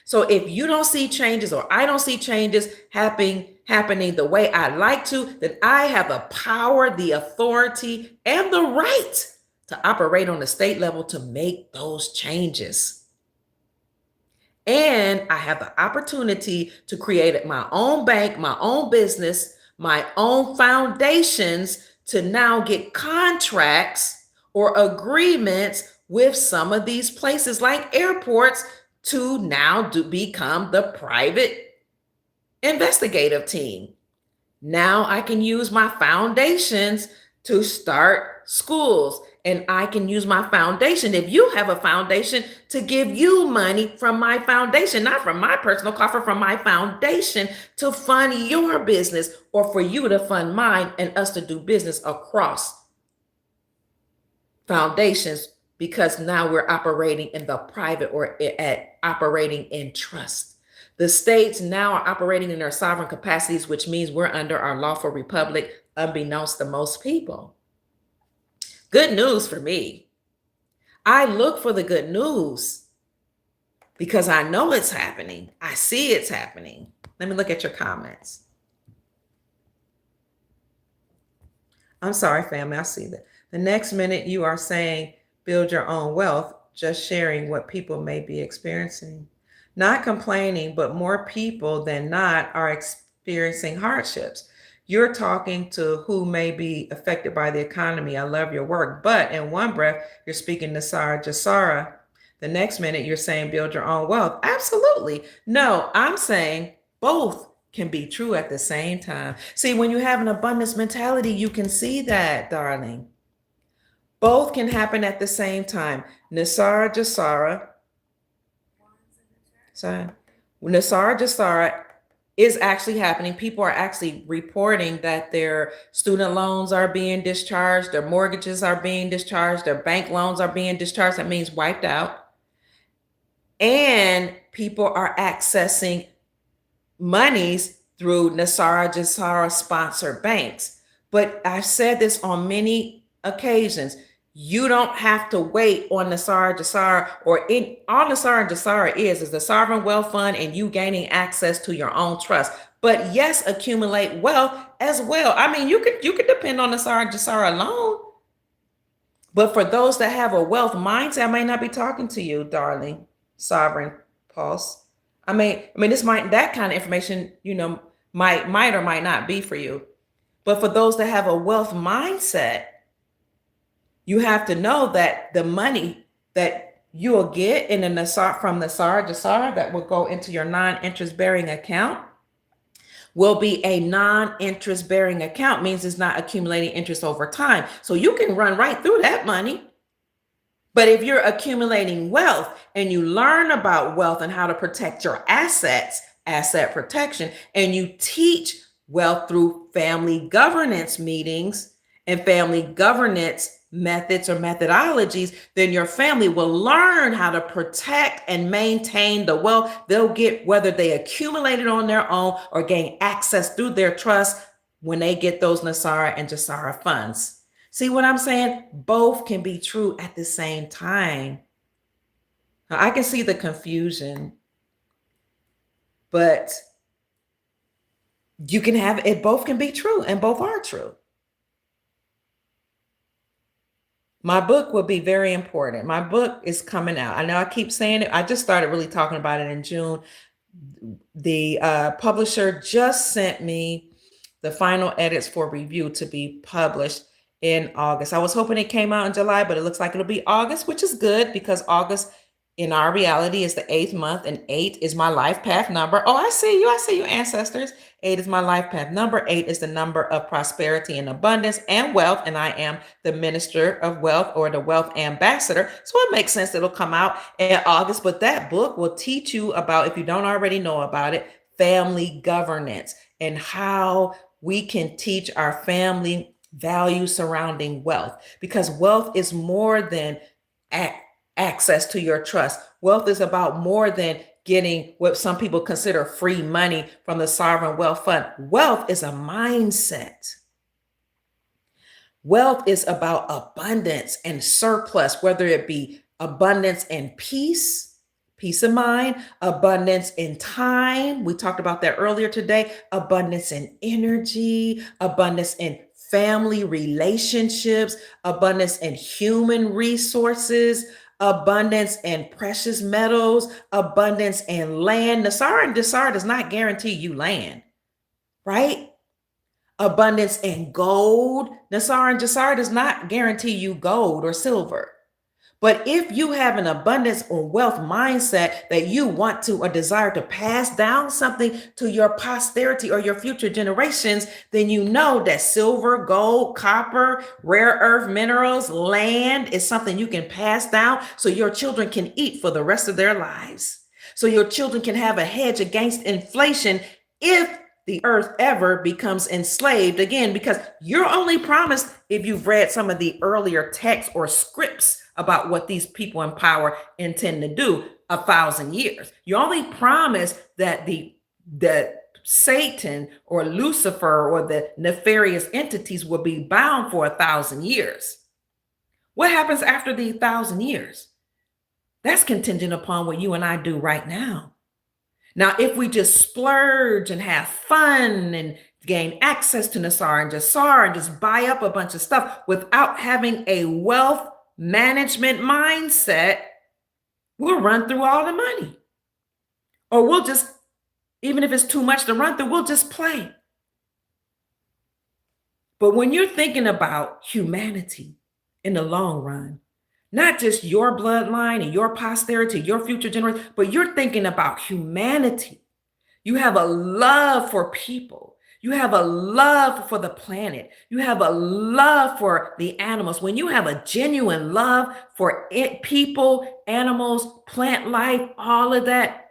So if you don't see changes or I don't see changes happening the way I like to, then I have the power, the authority, and the right to operate on the state level to make those changes. And I have the opportunity to create my own bank, my own business, my own foundations to now get contracts or agreements with some of these places like airports to now become the private investigative team. Now I can use my foundations to start schools, and I can use my foundation. If you have a foundation, to give you money from my foundation, not from my personal coffer, from my foundation to fund your business or for you to fund mine and us to do business across foundations because now we're operating in the private or operating in trust. The states now are operating in their sovereign capacities, which means we're under our lawful republic, unbeknownst to most people. Good news for me. I look for the good news because I know it's happening. I see it's happening. Let me look at your comments. I'm sorry, family. I see that. The next minute you are saying, build your own wealth, just sharing what people may be experiencing. Not complaining, but more people than not are experiencing hardships. You're talking to who may be affected by the economy. I love your work. But in one breath, you're speaking to Sarah Jasara. The next minute, you're saying build your own wealth. Absolutely. No, I'm saying both can be true at the same time. See, when you have an abundance mentality, you can see that, darling. Both can happen at the same time. Nasara Jasara. Nasara Jasara is actually happening. People are actually reporting that their student loans are being discharged, their mortgages are being discharged, their bank loans are being discharged. That means wiped out. And people are accessing monies through Nasara Jasara sponsored banks. But I've said this on many occasions. You don't have to wait on Nasara Jasara all Nasara Jasara is the sovereign wealth fund and you gaining access to your own trust. But yes, accumulate wealth as well. I mean, you could depend on Nasara Jasara alone. But for those that have a wealth mindset, I may not be talking to you, darling, Sovereign Pulse. I mean, that kind of information, might or might not be for you. But for those that have a wealth mindset, you have to know that the money that you will get from Nasara Jasara that will go into your non-interest bearing account will be a non-interest bearing account, means it's not accumulating interest over time. So you can run right through that money. But if you're accumulating wealth and you learn about wealth and how to protect your assets, asset protection, and you teach wealth through family governance meetings and family governance methods or methodologies, then your family will learn how to protect and maintain the wealth they'll get, whether they accumulate it on their own or gain access through their trust when they get those Nasara and Jasara funds. See what I'm saying? Both can be true at the same time. Now, I can see the confusion, but you can have it, both can be true, and both are true. My book will be very important. My book is coming out. I know I keep saying it. I just started really talking about it in June. The publisher just sent me the final edits for review to be published in August. I was hoping it came out in July, but it looks like it'll be August, which is good because August in our reality is the 8th month, and 8 is my life path number. Oh, I see you, ancestors. 8 is my life path number. 8 is the number of prosperity and abundance and wealth, and I am the minister of wealth or the wealth ambassador. So it makes sense that it'll come out in August, but that book will teach you about, if you don't already know about it, family governance and how we can teach our family values surrounding wealth, because wealth is more than access to your trust. Wealth is about more than getting what some people consider free money from the sovereign wealth fund. Wealth is a mindset. Wealth is about abundance and surplus, whether it be abundance and peace of mind, abundance in time. We talked about that earlier today. Abundance in energy, abundance in family relationships, abundance in human resources, abundance in precious metals, abundance in land. Nasara and Jasara does not guarantee you land, right? Abundance in gold. Nasara and Jasara does not guarantee you gold or silver. But if you have an abundance or wealth mindset that you want to or desire to pass down something to your posterity or your future generations, then you know that silver, gold, copper, rare earth minerals, land is something you can pass down so your children can eat for the rest of their lives. So your children can have a hedge against inflation if the earth ever becomes enslaved again, because you're only promised, if you've read some of the earlier texts or scripts about what these people in power intend to do, 1,000 years. You're only promised that the Satan or Lucifer or the nefarious entities will be bound for 1,000 years. What happens after the 1,000 years? That's contingent upon what you and I do right now. Now, if we just splurge and have fun and gain access to Nasara and Jasara and just buy up a bunch of stuff without having a wealth management mindset, we'll run through all the money. Or we'll just, even if it's too much to run through, we'll just play. But when you're thinking about humanity in the long run, not just your bloodline and your posterity, your future generation, but you're thinking about humanity. You have a love for people. You have a love for the planet. You have a love for the animals. When you have a genuine love for people, animals, plant life, all of that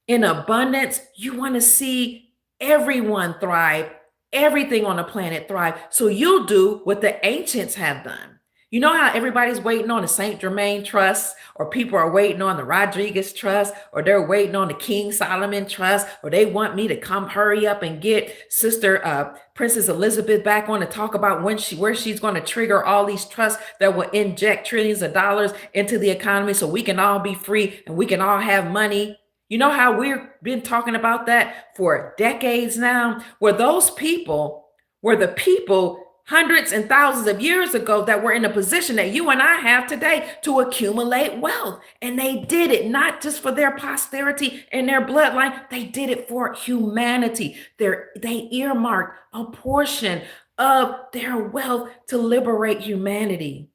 in abundance, you want to see everyone thrive, everything on the planet thrive. So you'll do what the ancients have done. You know how everybody's waiting on the St. Germain Trust, or people are waiting on the Rodriguez Trust, or they're waiting on the King Solomon Trust, or they want me to come hurry up and get Sister Princess Elizabeth back on to talk about where she's going to trigger all these trusts that will inject trillions of dollars into the economy so we can all be free and we can all have money. You know how we've been talking about that for decades now, where those people were the people hundreds and thousands of years ago that were in a position that you and I have today to accumulate wealth. And they did it not just for their posterity and their bloodline, they did it for humanity. They earmarked a portion of their wealth to liberate humanity.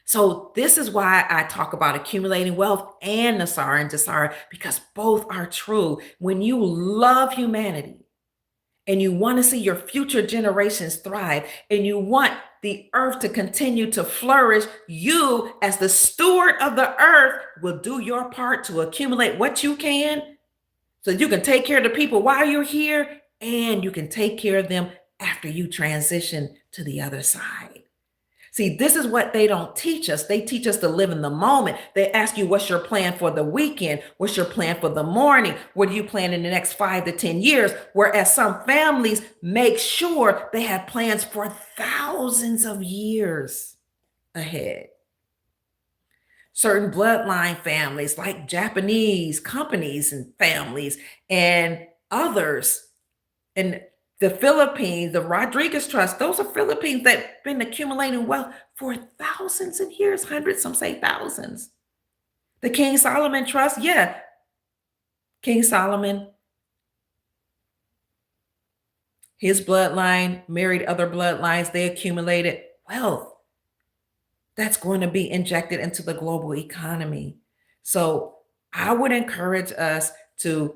So this is why I talk about accumulating wealth and Nasara and Jasara, because both are true. When you love humanity and you want to see your future generations thrive and you want the earth to continue to flourish, you, as the steward of the earth, will do your part to accumulate what you can so you can take care of the people while you're here and you can take care of them after you transition to the other side. See, this is what they don't teach us. They teach us to live in the moment. They ask you, what's your plan for the weekend? What's your plan for the morning? What do you plan in the next 5 to 10 years? Whereas some families make sure they have plans for thousands of years ahead. Certain bloodline families, like Japanese companies and families, and others, and the Philippines, the Rodriguez Trust, those are Philippines that have been accumulating wealth for thousands of years, hundreds, some say thousands. The King Solomon Trust, yeah, King Solomon, his bloodline married other bloodlines, they accumulated wealth that's going to be injected into the global economy. So I would encourage us to,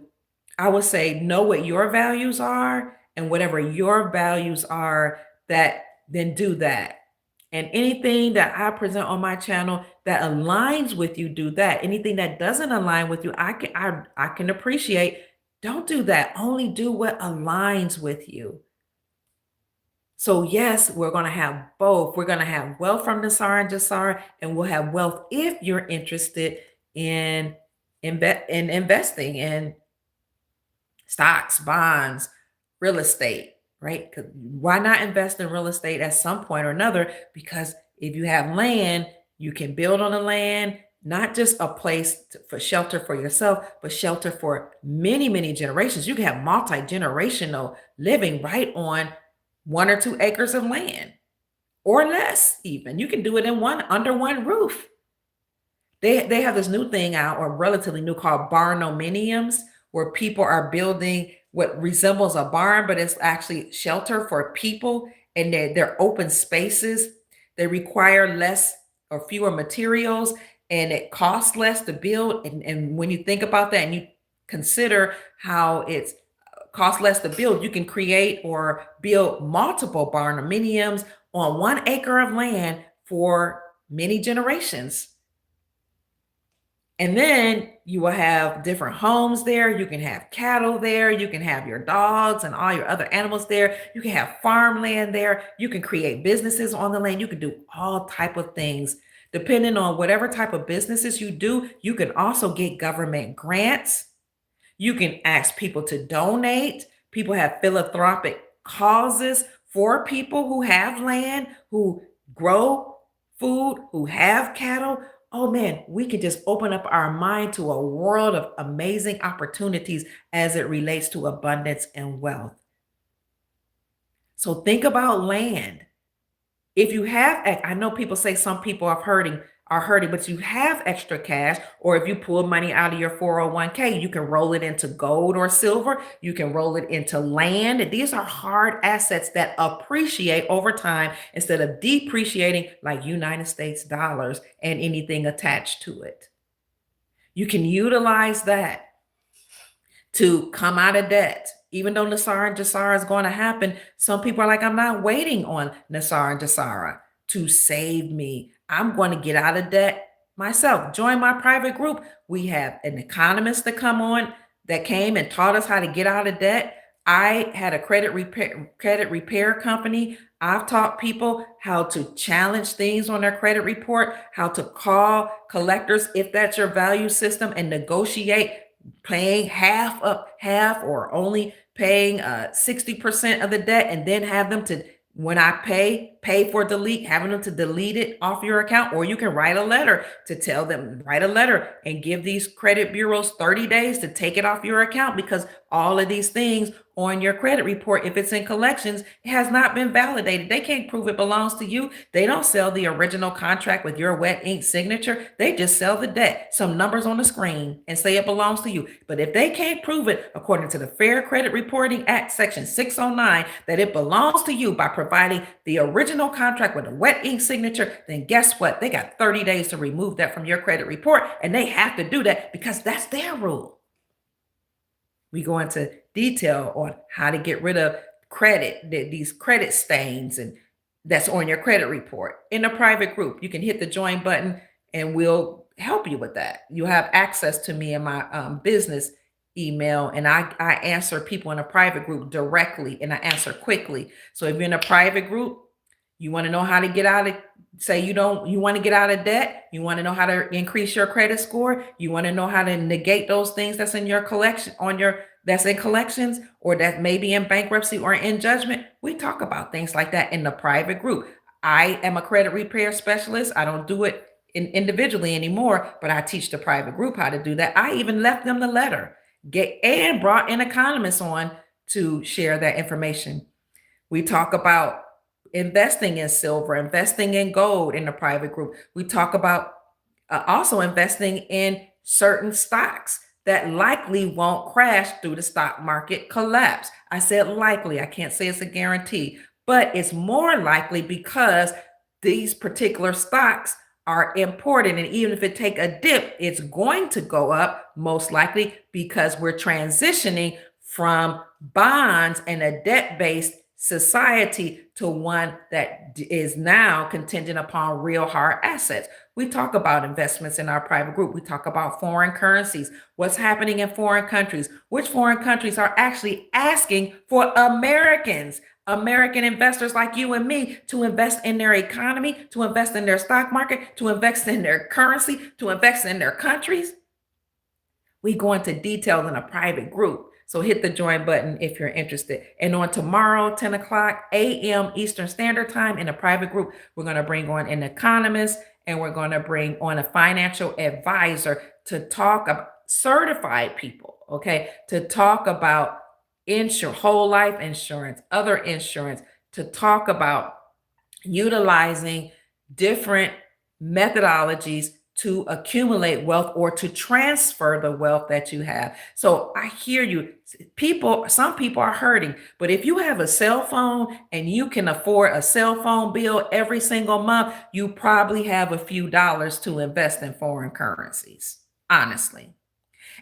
I would say, know what your values are, and whatever your values are, that then do that. And anything that I present on my channel that aligns with you, do that. Anything that doesn't align with you, I can appreciate. Don't do that. Only do what aligns with you. So yes, we're going to have both. We're going to have wealth from Nasara and Jasara, and we'll have wealth if you're interested in, in investing in stocks, bonds, real estate, right? Because why not invest in real estate at some point or another? Because if you have land, you can build on the land, not just a place for shelter for yourself, but shelter for many, many generations. You can have multi-generational living right on 1 or 2 acres of land, or less even. You can do it in under one roof. They have this new thing out, or relatively new, called barndominiums, where people are building what resembles a barn, but it's actually shelter for people, and they're open spaces. They require less or fewer materials, and it costs less to build. And when you think about that and you consider how it's costs less to build, you can create or build multiple barndominiums on 1 acre of land for many generations. And then you will have different homes there. You can have cattle there. You can have your dogs and all your other animals there. You can have farmland there. You can create businesses on the land. You can do all type of things. Depending on whatever type of businesses you do, you can also get government grants. You can ask people to donate. People have philanthropic causes for people who have land, who grow food, who have cattle. Oh man, we could just open up our mind to a world of amazing opportunities as it relates to abundance and wealth. So think about land. If you have, I know people say some people are hurting, but you have extra cash, or if you pull money out of your 401k, you can roll it into gold or silver. You can roll it into land. These are hard assets that appreciate over time instead of depreciating like United States dollars and anything attached to it. You can utilize that to come out of debt. Even though Nasara and Jasara is going to happen, some people are like, I'm not waiting on Nasara and Jasara to save me. I'm going to get out of debt myself. Join my private group. We have an economist that came and taught us how to get out of debt. I had a credit repair company. I've taught people how to challenge things on their credit report, how to call collectors if that's your value system, and negotiate paying half or only paying 60% of the debt, and then have them to, when I pay for delete, having them to delete it off your account. Or you can write a letter to tell them, write a letter and give these credit bureaus 30 days to take it off your account, because all of these things on your credit report, if it's in collections, it has not been validated. They can't prove it belongs to you. They don't sell the original contract with your wet ink signature. They just sell the debt, some numbers on the screen, and say it belongs to you. But if they can't prove it, according to the Fair Credit Reporting Act, Section 609, that it belongs to you by providing the original contract with a wet ink signature, then guess what? They got 30 days to remove that from your credit report, and they have to do that because that's their rule. We go into detail on how to get rid of these credit stains, and that's on your credit report. In a private group, you can hit the join button and we'll help you with that. You have access to me in my business email, and I answer people in a private group directly, and I answer quickly. So if you're in a private group, you want to know how to get out of, say you want to get out of debt, you want to know how to increase your credit score, you want to know how to negate those things that's in your collection, that's in collections, or that may be in bankruptcy or in judgment. We talk about things like that in the private group. I am a credit repair specialist. I don't do it individually anymore, but I teach the private group how to do that. I even left them the letter, and brought in economists on to share that information. We talk about investing in silver, investing in gold in the private group. We talk about also investing in certain stocks that likely won't crash through the stock market collapse. I said likely, I can't say it's a guarantee, but it's more likely because these particular stocks are important. And even if it take a dip, it's going to go up most likely because we're transitioning from bonds and a debt-based society to one that is now contingent upon real hard assets. We talk about investments in our private group. We talk about foreign currencies, what's happening in foreign countries, which foreign countries are actually asking for American investors like you and me to invest in their economy, to invest in their stock market, to invest in their currency, to invest in their countries. We go into detail in a private group. So hit the join button if you're interested. And on tomorrow, 10 o'clock a.m. Eastern Standard Time in a private group, we're going to bring on an economist, and we're going to bring on a financial advisor to talk about certified people, okay, to talk about whole life insurance, other insurance, to talk about utilizing different methodologies to accumulate wealth or to transfer the wealth that you have. So I hear you. Some people are hurting, but if you have a cell phone and you can afford a cell phone bill every single month, you probably have a few dollars to invest in foreign currencies, honestly.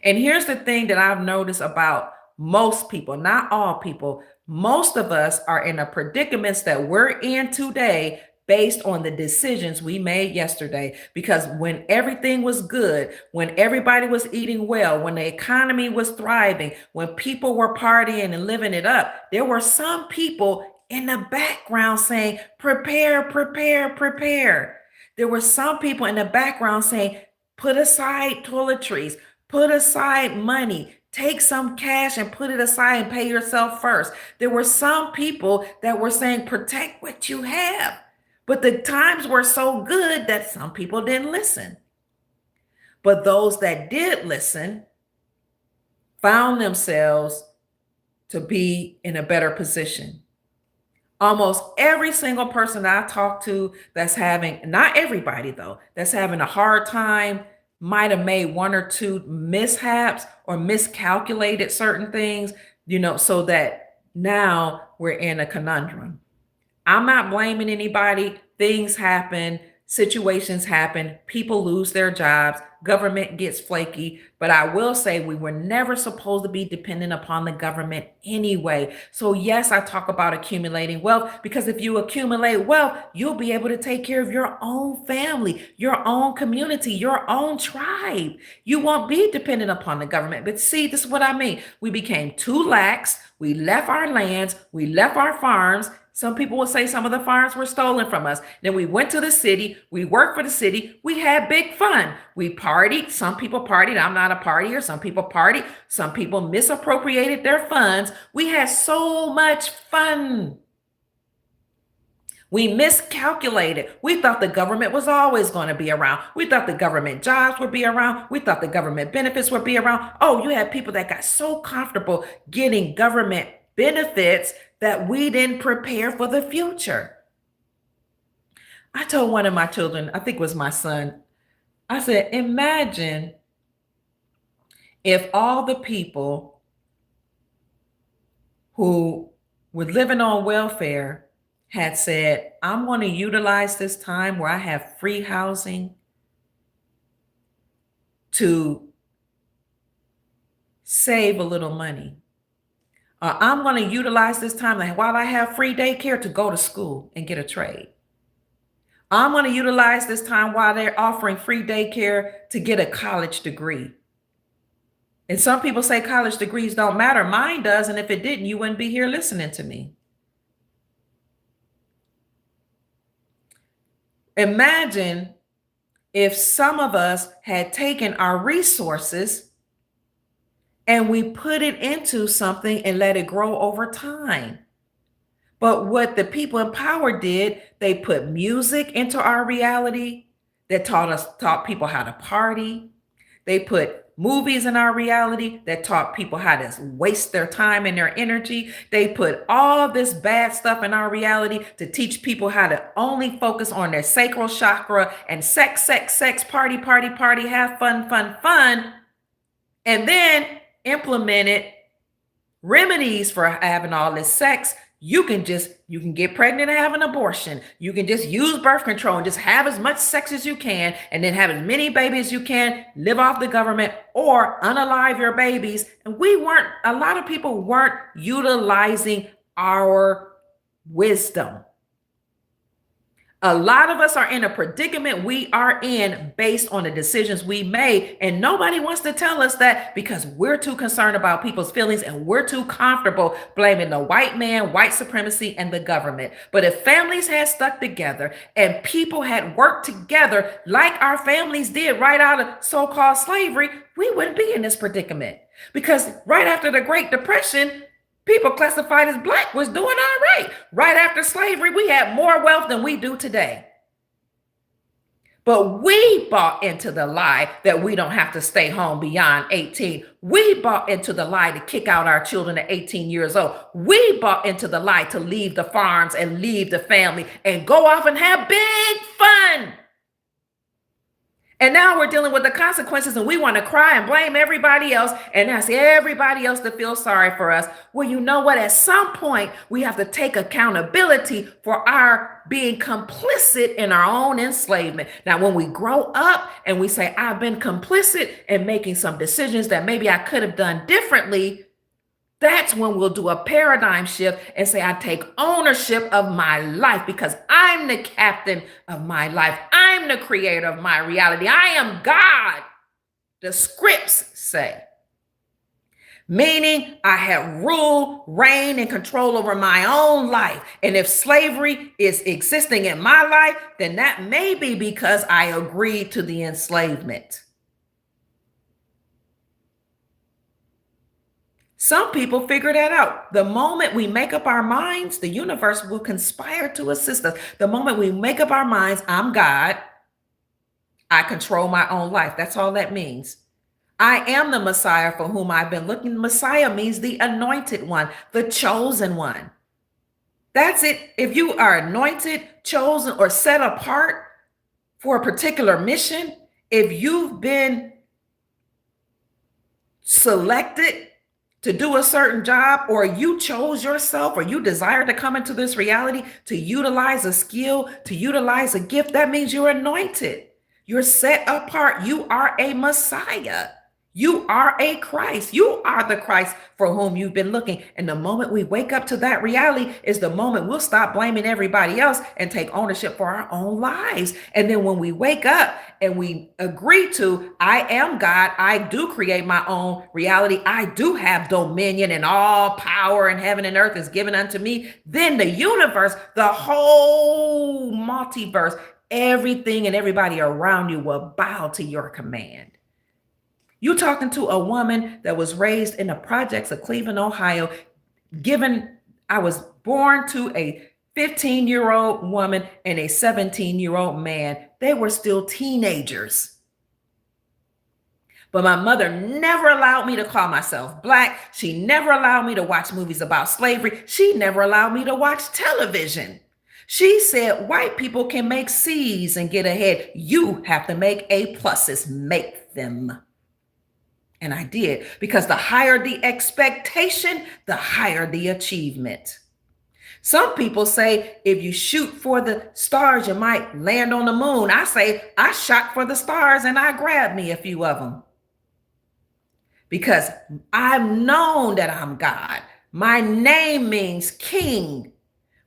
And here's the thing that I've noticed about most people, not all people, most of us are in a predicaments that we're in today based on the decisions we made yesterday. Because when everything was good, when everybody was eating well, when the economy was thriving, when people were partying and living it up, there were some people in the background saying, prepare, prepare, prepare. There were some people in the background saying, put aside toiletries, put aside money, take some cash and put it aside and pay yourself first. There were some people that were saying, protect what you have. But the times were so good that some people didn't listen. But those that did listen found themselves to be in a better position. Almost every single person that I talk to that's having, not everybody though, that's having a hard time, might have made one or two mishaps or miscalculated certain things, so that now we're in a conundrum. I'm not blaming anybody. Things happen, situations happen, people lose their jobs, government gets flaky. But I will say we were never supposed to be dependent upon the government anyway. So yes, I talk about accumulating wealth, because if you accumulate wealth, you'll be able to take care of your own family, your own community, your own tribe. You won't be dependent upon the government. But see, this is what I mean. We became too lax. We left our lands. We left our farms. Some people will say some of the farms were stolen from us. Then we went to the city. We worked for the city. We had big fun. We partied. Some people partied. I'm not a partier. Some people partied. Some people misappropriated their funds. We had so much fun. We miscalculated. We thought the government was always going to be around. We thought the government jobs would be around. We thought the government benefits would be around. Oh, you had people that got so comfortable getting government benefits that we didn't prepare for the future. I told one of my children, I think it was my son, I said, imagine if all the people who were living on welfare had said, I'm going to utilize this time where I have free housing to save a little money. I'm going to utilize this time while I have free daycare to go to school and get a trade. I'm going to utilize this time while they're offering free daycare to get a college degree. And some people say college degrees don't matter. Mine does. And if it didn't, you wouldn't be here listening to me. Imagine if some of us had taken our resources and we put it into something and let it grow over time. But what the people in power did, they put music into our reality that taught people how to party. They put movies in our reality that taught people how to waste their time and their energy. They put all this bad stuff in our reality to teach people how to only focus on their sacral chakra and sex, sex, sex, party, party, party, have fun, fun, fun. And then implemented remedies for having all this sex. You can get pregnant and have an abortion. You can just use birth control and just have as much sex as you can, and then have as many babies as you can, live off the government, or unalive your babies. And a lot of people weren't utilizing our wisdom. A lot of us are in a predicament we are in based on the decisions we made. And nobody wants to tell us that because we're too concerned about people's feelings and we're too comfortable blaming the white man, white supremacy, and the government. But if families had stuck together and people had worked together like our families did right out of so-called slavery, we wouldn't be in this predicament. Because right after the Great Depression, people classified as Black was doing all right. Right after slavery, we had more wealth than we do today. But we bought into the lie that we don't have to stay home beyond 18. We bought into the lie to kick out our children at 18 years old. We bought into the lie to leave the farms and leave the family and go off and have big fun. And now we're dealing with the consequences, and we want to cry and blame everybody else and ask everybody else to feel sorry for us. Well, you know what? At some point, we have to take accountability for our being complicit in our own enslavement. Now, when we grow up and we say, I've been complicit in making some decisions that maybe I could have done differently, that's when we'll do a paradigm shift and say, I take ownership of my life because I'm the captain of my life. I'm the creator of my reality. I am God, the scripts say. Meaning I have rule, reign, and control over my own life. And if slavery is existing in my life, then that may be because I agreed to the enslavement. Some people figure that out. The moment we make up our minds, the universe will conspire to assist us. The moment we make up our minds, I'm God, I control my own life. That's all that means. I am the Messiah for whom I've been looking. Messiah means the anointed one, the chosen one. That's it. If you are anointed, chosen, or set apart for a particular mission, if you've been selected to do a certain job, or you chose yourself, or you desire to come into this reality to utilize a skill, to utilize a gift, that means you're anointed. You're set apart. You are a Messiah. You are a Christ. You are the Christ for whom you've been looking. And the moment we wake up to that reality is the moment we'll stop blaming everybody else and take ownership for our own lives. And then when we wake up and we agree to, I am God, I do create my own reality, I do have dominion, and all power in heaven and earth is given unto me, then the universe, the whole multiverse, everything and everybody around you will bow to your command. You talking to a woman that was raised in the projects of Cleveland, Ohio, I was born to a 15-year-old woman and a 17-year-old man. They were still teenagers. But my mother never allowed me to call myself Black. She never allowed me to watch movies about slavery. She never allowed me to watch television. She said white people can make C's and get ahead. You have to make A pluses, make them. And I did, because the higher the expectation, the higher the achievement. Some people say if you shoot for the stars, you might land on the moon. I say I shot for the stars and I grabbed me a few of them, because I've known that I'm God. My name means king.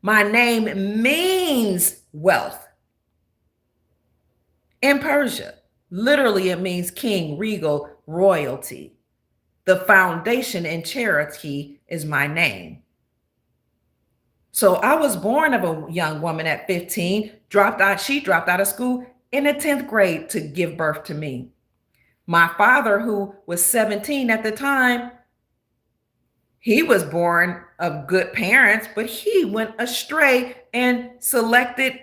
My name means wealth. In Persia, literally it means king, regal, royalty. The foundation in Cherokee is my name. So I was born of a young woman at 15, she dropped out of school in the 10th grade to give birth to me. My father, who was 17 at the time, he was born of good parents, but he went astray and selected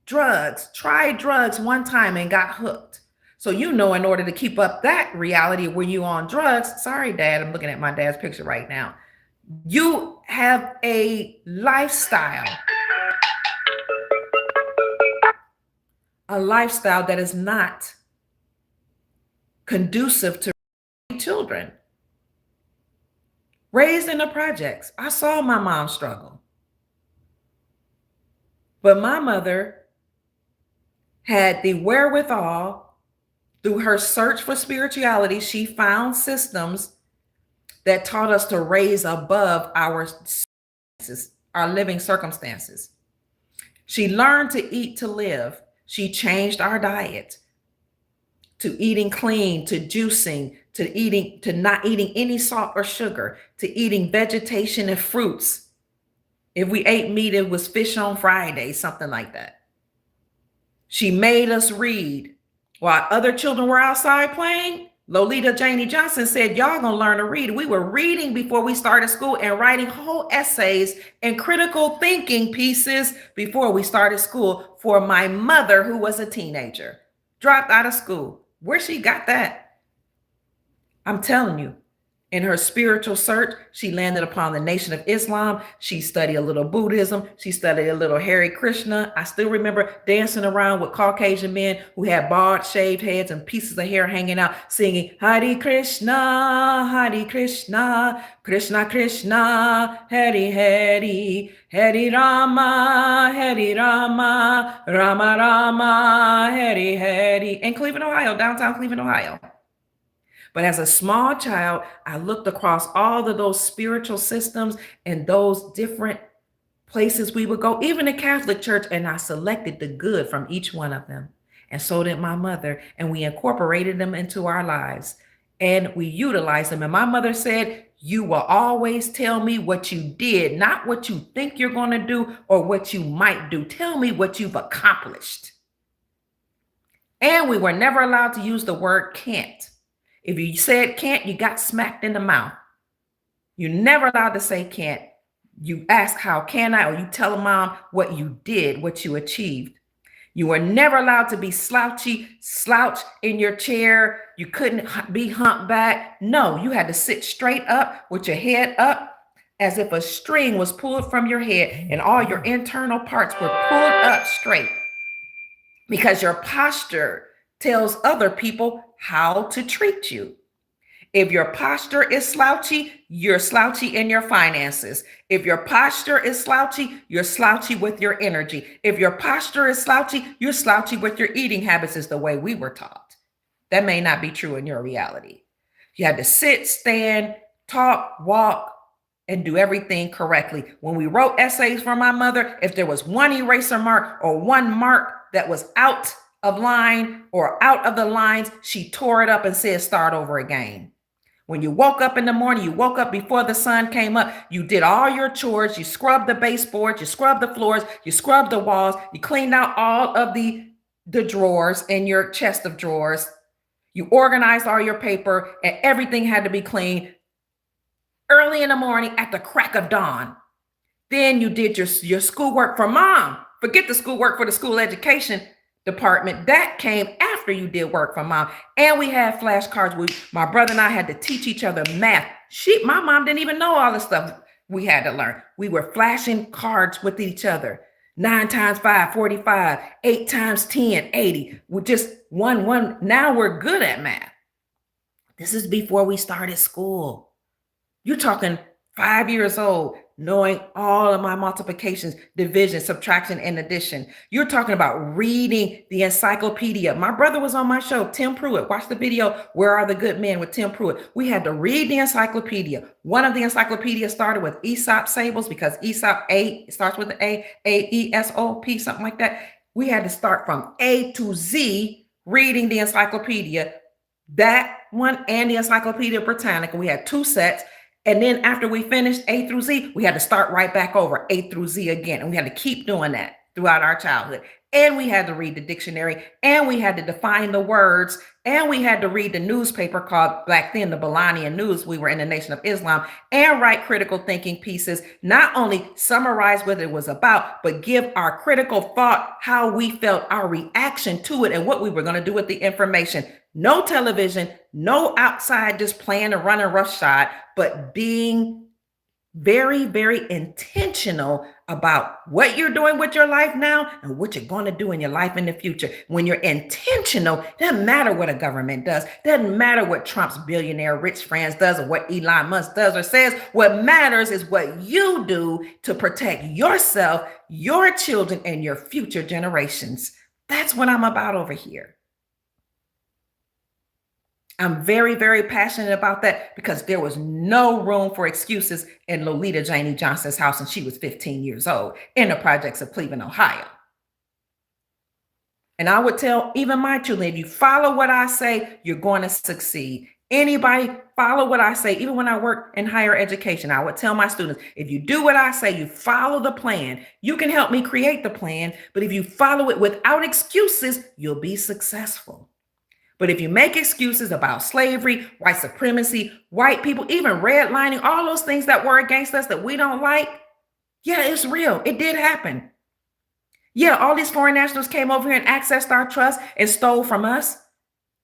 drugs, tried drugs one time and got hooked. So, in order to keep up that reality where you on drugs, sorry, Dad, I'm looking at my dad's picture right now. You have a lifestyle that is not conducive to children. Raised in the projects, I saw my mom struggle. But my mother had the wherewithal, through her search for spirituality, she found systems that taught us to raise above our living circumstances. She learned to eat to live. She changed our diet to eating clean, to juicing, to not eating any salt or sugar, to eating vegetation and fruits. If we ate meat, it was fish on Friday, something like that. She made us read. While other children were outside playing, Lolita Janey Johnson said, y'all gonna learn to read. We were reading before we started school and writing whole essays and critical thinking pieces before we started school for my mother, who was a teenager, dropped out of school. Where she got that? I'm telling you, in her spiritual search, she landed upon the Nation of Islam. She studied a little Buddhism. She studied a little Hare Krishna. I still remember dancing around with Caucasian men who had bald, shaved heads and pieces of hair hanging out, singing Hare Krishna, Krishna Krishna, Hare Hare, Hare Rama, Rama Rama, Hare Hare, in Cleveland, Ohio, downtown Cleveland, Ohio. But as a small child, I looked across all of those spiritual systems and those different places we would go, even the Catholic Church, and I selected the good from each one of them. And so did my mother, and we incorporated them into our lives and we utilized them. And my mother said, you will always tell me what you did, not what you think you're going to do or what you might do. Tell me what you've accomplished. And we were never allowed to use the word can't. If you said can't, you got smacked in the mouth. You're never allowed to say can't. You ask, how can I? Or you tell mom what you did, what you achieved. You were never allowed to be slouch in your chair. You couldn't be humpback. No, you had to sit straight up with your head up as if a string was pulled from your head and all your internal parts were pulled up straight, because your posture tells other people how to treat you. If your posture is slouchy, you're slouchy in your finances. If your posture is slouchy, you're slouchy with your energy. If your posture is slouchy, you're slouchy with your eating habits, is the way we were taught. That may not be true in your reality. You had to sit, stand, talk, walk, and do everything correctly. When we wrote essays for my mother, if there was one eraser mark or one mark that was out of line or out of the lines, she tore it up and said, start over again. When you woke up in the morning, you woke up before the sun came up, you did all your chores, you scrubbed the baseboards, you scrubbed the floors, you scrubbed the walls, you cleaned out all of the drawers in your chest of drawers, you organized all your paper, and everything had to be clean early in the morning at the crack of dawn. Then you did your schoolwork for mom. Forget the schoolwork for the school education department. That came after you did work for mom. And we had flashcards. My brother and I had to teach each other math. My mom didn't even know all the stuff we had to learn. We were flashing cards with each other. 9 times 5, 45. 8 times 10, 80. With just one. Now we're good at math. This is before we started school. You're talking 5 years old, knowing all of my multiplications, division, subtraction, and addition. You're talking about reading the encyclopedia. My brother was on my show, Tim Pruitt. Watch the video, Where Are the Good Men with Tim Pruitt. We had to read the encyclopedia. One of the encyclopedias started with Aesop Fables because Aesop, it starts with the A-E-S-O-P, something like that. We had to start from A to Z reading the encyclopedia, that one and the Encyclopedia Britannica. We had 2 sets. And then after we finished A through Z, we had to start right back over A through Z again. And we had to keep doing that throughout our childhood. And we had to read the dictionary, and we had to define the words, and we had to read the newspaper called, back then, the Balanian News. We were in the Nation of Islam, and write critical thinking pieces, not only summarize what it was about, but give our critical thought, how we felt, our reaction to it, and what we were going to do with the information. No television, no outside just playing a running roughshod, but being very, very intentional about what you're doing with your life now and what you're going to do in your life in the future. When you're intentional, it doesn't matter what a government does. It doesn't matter what Trump's billionaire rich friends does or what Elon Musk does or says. What matters is what you do to protect yourself, your children, and your future generations. That's what I'm about over here. I'm very, very passionate about that because there was no room for excuses in Lolita Janey Johnson's house, and she was 15 years old in the projects of Cleveland, Ohio. And I would tell even my children, if you follow what I say, you're going to succeed. Anybody follow what I say, even when I work in higher education, I would tell my students, if you do what I say, you follow the plan, you can help me create the plan, but if you follow it without excuses, you'll be successful. But if you make excuses about slavery, white supremacy, white people, even redlining, all those things that were against us that we don't like, yeah, it's real. It did happen. Yeah, all these foreign nationals came over here and accessed our trust and stole from us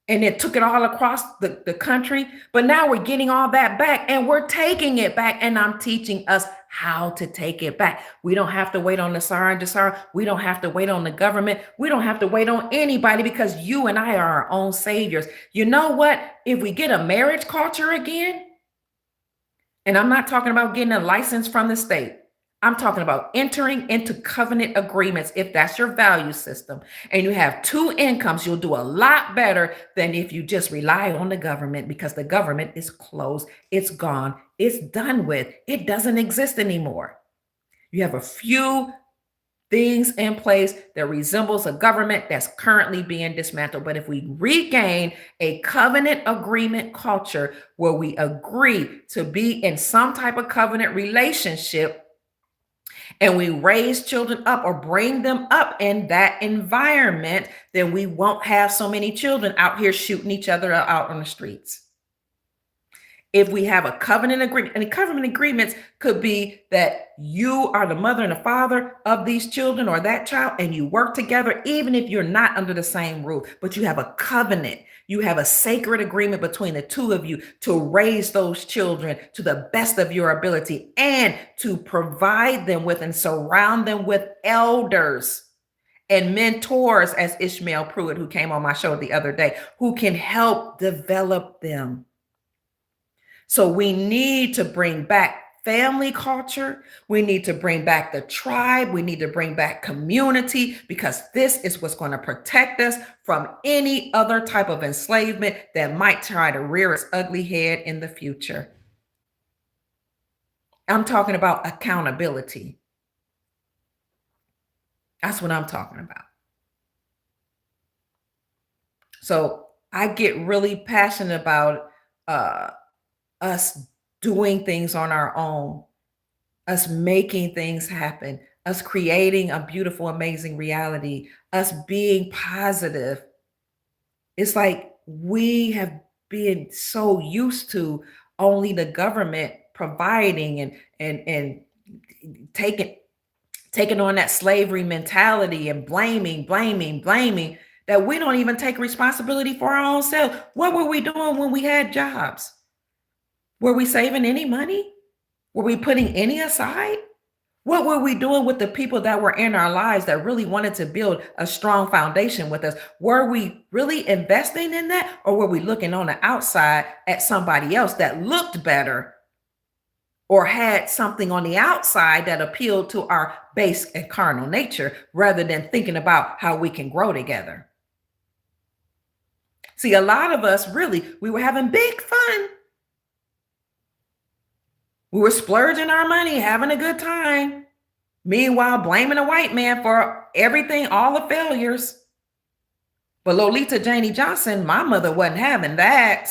and then took it all across the country. But now we're getting all that back and we're taking it back. And I'm teaching us how to take it back. We don't have to wait on the Tsar and Desar. We don't have to wait on the government. We don't have to wait on anybody because you and I are our own saviors. You know what? If we get a marriage culture again, and I'm not talking about getting a license from the state, I'm talking about entering into covenant agreements if that's your value system, and you have 2 incomes, you'll do a lot better than if you just rely on the government because the government is closed, it's gone, it's done with, it doesn't exist anymore. You have a few things in place that resembles a government that's currently being dismantled. But if we regain a covenant agreement culture where we agree to be in some type of covenant relationship, and we raise children up or bring them up in that environment, then we won't have so many children out here shooting each other out on the streets. If we have a covenant agreement, and covenant agreements could be that you are the mother and the father of these children or that child, and you work together, even if you're not under the same roof, but you have a covenant. You have a sacred agreement between the 2 of you to raise those children to the best of your ability and to provide them with and surround them with elders and mentors, as Ishmael Pruitt, who came on my show the other day, who can help develop them. So we need to bring back family culture. We need to bring back the tribe. We need to bring back community because this is what's going to protect us from any other type of enslavement that might try to rear its ugly head in the future. I'm talking about accountability. That's what I'm talking about. So I get really passionate about us doing things on our own, us making things happen, us creating a beautiful, amazing reality, us being positive. It's like we have been so used to only the government providing and taking on that slavery mentality and blaming. that we don't even take responsibility for our own self. What were we doing when we had jobs? Were we saving any money? Were we putting any aside? What were we doing with the people that were in our lives that really wanted to build a strong foundation with us? Were we really investing in that? Or were we looking on the outside at somebody else that looked better or had something on the outside that appealed to our base and carnal nature rather than thinking about how we can grow together? See, a lot of us really, we were having big fun. We were splurging our money, having a good time. Meanwhile, blaming a white man for everything, all the failures. But Lolita Janie Johnson, my mother wasn't having that.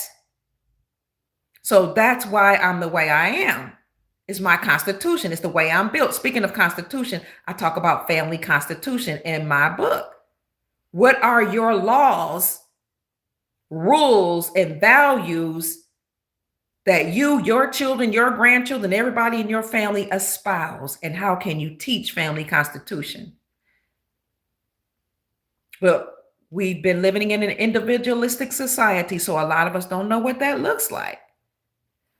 So that's why I'm the way I am. It's my constitution. It's the way I'm built. Speaking of constitution, I talk about family constitution in my book. What are your laws, rules, and values that you, your children, your grandchildren, everybody in your family espouse? And how can you teach family constitution? Well, we've been living in an individualistic society, so a lot of us don't know what that looks like.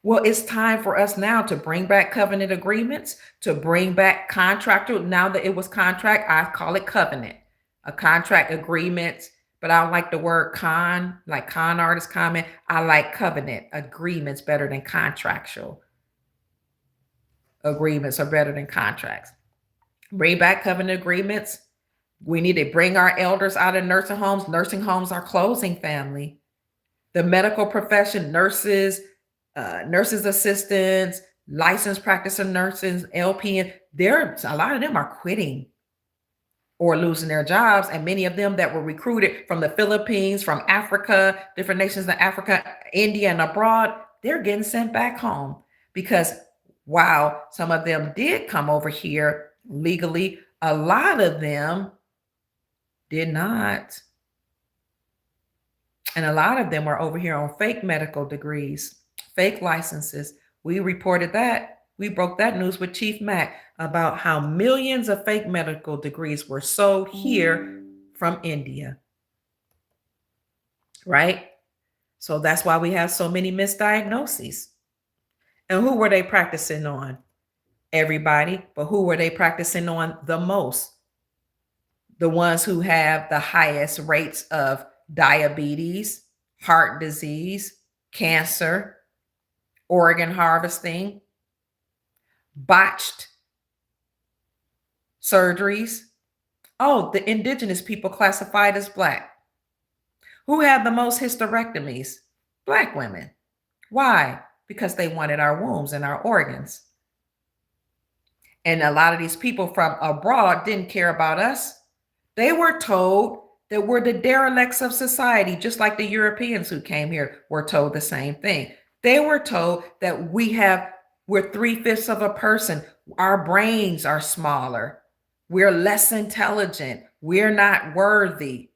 Well, it's time for us now to bring back covenant agreements, to bring back contractual. Now that it was contract, I call it covenant, a contract agreement. But I don't like the word con, like con artist comment. I like covenant agreements better than contractual agreements are better than contracts. Bring back covenant agreements. We need to bring our elders out of nursing homes. Nursing homes are closing, family. The medical profession, nurses, nurses assistants, licensed practitioner nurses, LPN, a lot of them are quitting or losing their jobs. And many of them that were recruited from the Philippines, from Africa, different nations in Africa, India, and abroad, they're getting sent back home because while some of them did come over here legally, a lot of them did not. And a lot of them were over here on fake medical degrees, fake licenses. We reported that. We broke that news with Chief Mack about how millions of fake medical degrees were sold here from India. Right? So that's why we have so many misdiagnoses. And who were they practicing on? Everybody. But who were they practicing on the most? The ones who have the highest rates of diabetes, heart disease, cancer, organ harvesting, botched surgeries. Oh, the indigenous people classified as Black. Who had the most hysterectomies? Black women. Why? Because they wanted our wombs and our organs. And a lot of these people from abroad didn't care about us. They were told that we're the derelicts of society, just like the Europeans who came here were told the same thing. They were told that we're 3/5 of a person. Our brains are smaller. We're less intelligent. We're not worthy.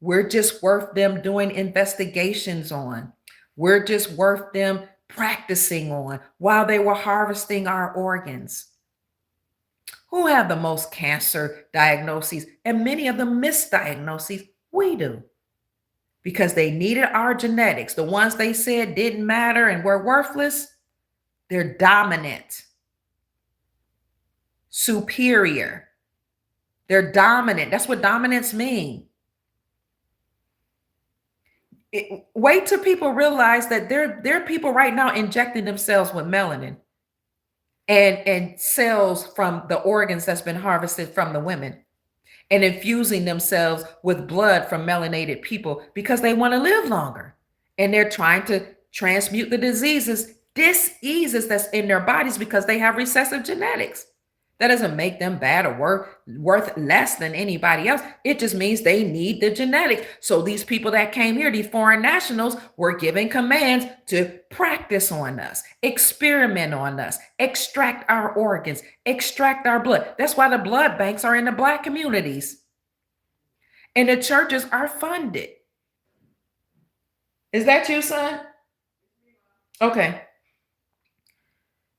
We're just worth them doing investigations on. We're just worth them practicing on while they were harvesting our organs. Who have the most cancer diagnoses? And many of them misdiagnoses. We do. Because they needed our genetics. The ones they said didn't matter and were worthless, they're dominant, superior. They're dominant. That's what dominance means. Wait till people realize that there are people right now injecting themselves with melanin and cells from the organs that's been harvested from the women and infusing themselves with blood from melanated people because they want to live longer. And they're trying to transmute the diseases that's in their bodies because they have recessive genetics. That doesn't make them bad or worth less than anybody else. It just means they need the genetic. So these people that came here, these foreign nationals, were given commands to practice on us, experiment on us, extract our organs, extract our blood. That's why the blood banks are in the Black communities. And the churches are funded. Is that you, son? Okay.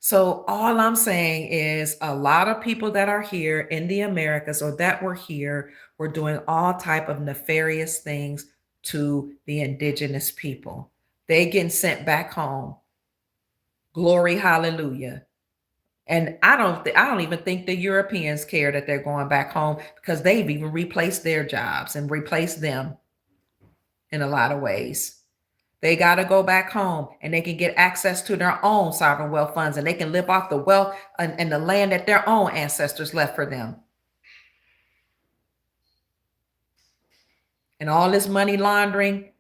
So all I'm saying is a lot of people that are here in the Americas or that were here were doing all type of nefarious things to the indigenous people. They getting sent back home. Glory, hallelujah. And I don't even think the Europeans care that they're going back home because they've even replaced their jobs and replaced them in a lot of ways. They got to go back home and they can get access to their own sovereign wealth funds and they can live off the wealth and the land that their own ancestors left for them. And all this money laundering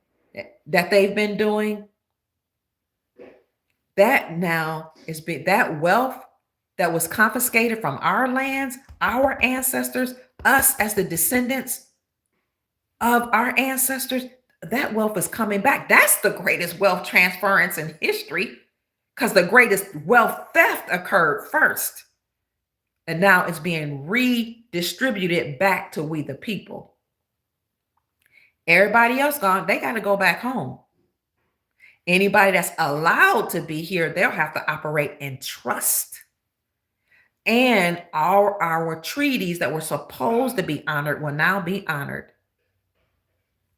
that they've been doing, that now is that wealth that was confiscated from our lands, our ancestors, us as the descendants of our ancestors, that wealth is coming back. That's the greatest wealth transference in history because the greatest wealth theft occurred first. And now it's being redistributed back to we the people. Everybody else gone, they got to go back home. Anybody that's allowed to be here, they'll have to operate in trust. And our treaties that were supposed to be honored will now be honored.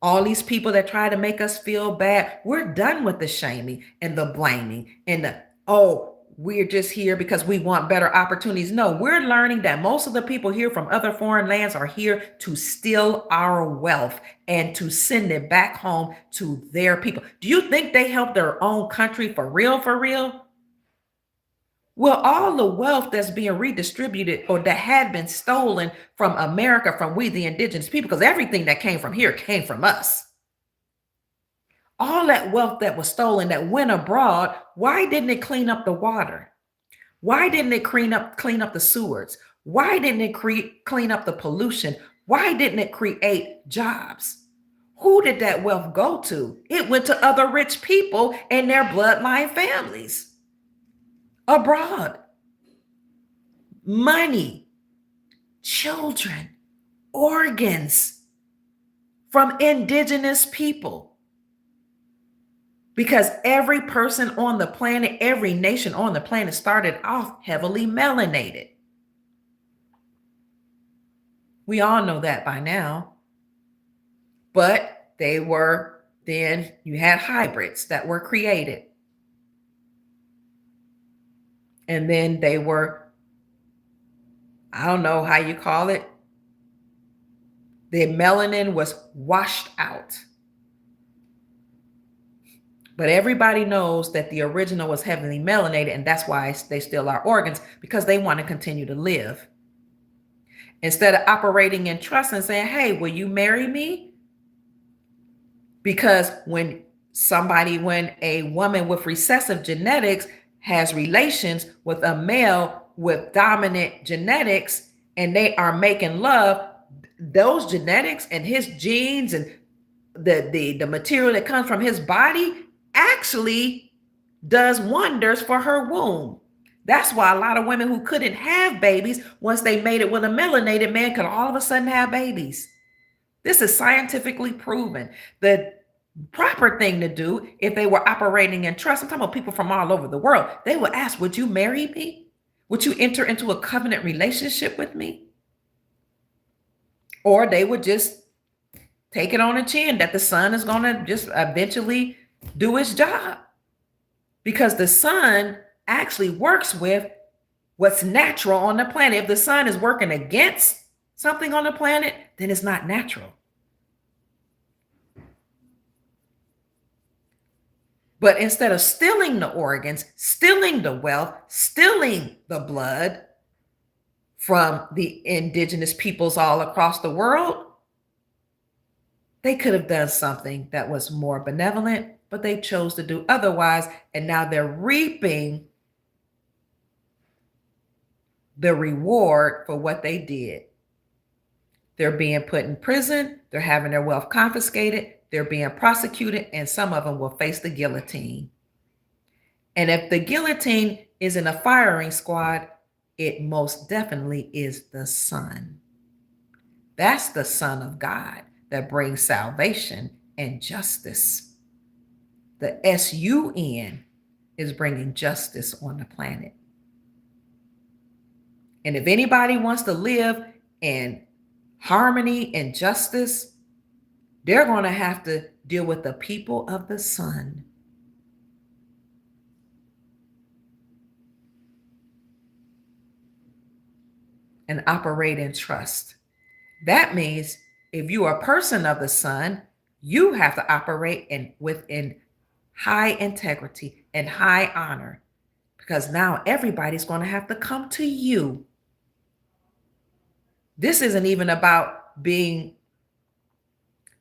All these people that try to make us feel bad, we're done with the shaming and the blaming and the, oh, we're just here because we want better opportunities. No, we're learning that most of the people here from other foreign lands are here to steal our wealth and to send it back home to their people. Do you think they help their own country for real, for real? Well, all the wealth that's being redistributed or that had been stolen from America, from we, the indigenous people, because everything that came from here came from us. All that wealth that was stolen that went abroad, why didn't it clean up the water? Why didn't it clean up the sewers? Why didn't it clean up the pollution? Why didn't it create jobs? Who did that wealth go to? It went to other rich people and their bloodline families abroad. Money, children, organs from indigenous people. Because every person on the planet, every nation on the planet started off heavily melanated. We all know that by now. But they were, then you had hybrids that were created. And then they were, I don't know how you call it. The melanin was washed out. But everybody knows that the original was heavily melanated, and that's why they steal our organs, because they want to continue to live. Instead of operating in trust and saying, hey, will you marry me? Because when a woman with recessive genetics has relations with a male with dominant genetics and they are making love, those genetics and his genes and the material that comes from his body actually does wonders for her womb. That's why a lot of women who couldn't have babies, once they made it with a melanated man, could all of a sudden have babies. This is scientifically proven. The proper thing to do if they were operating in trust, I'm talking about people from all over the world, they would ask, would you marry me? Would you enter into a covenant relationship with me? Or they would just take it on the chin that the sun is going to just eventually do its job. Because the sun actually works with what's natural on the planet. If the sun is working against something on the planet, then it's not natural. But instead of stealing the organs, stealing the wealth, stealing the blood from the indigenous peoples all across the world, they could have done something that was more benevolent, but they chose to do otherwise. And now they're reaping the reward for what they did. They're being put in prison. They're having their wealth confiscated. They're being prosecuted, and some of them will face the guillotine. And if the guillotine isn't a firing squad, it most definitely is the sun. That's the Son of God that brings salvation and justice. The SUN is bringing justice on the planet. And if anybody wants to live in harmony and justice, they're going to have to deal with the people of the sun. And operate in trust. That means if you are a person of the sun, you have to operate within high integrity and high honor, because now everybody's going to have to come to you. This isn't even about being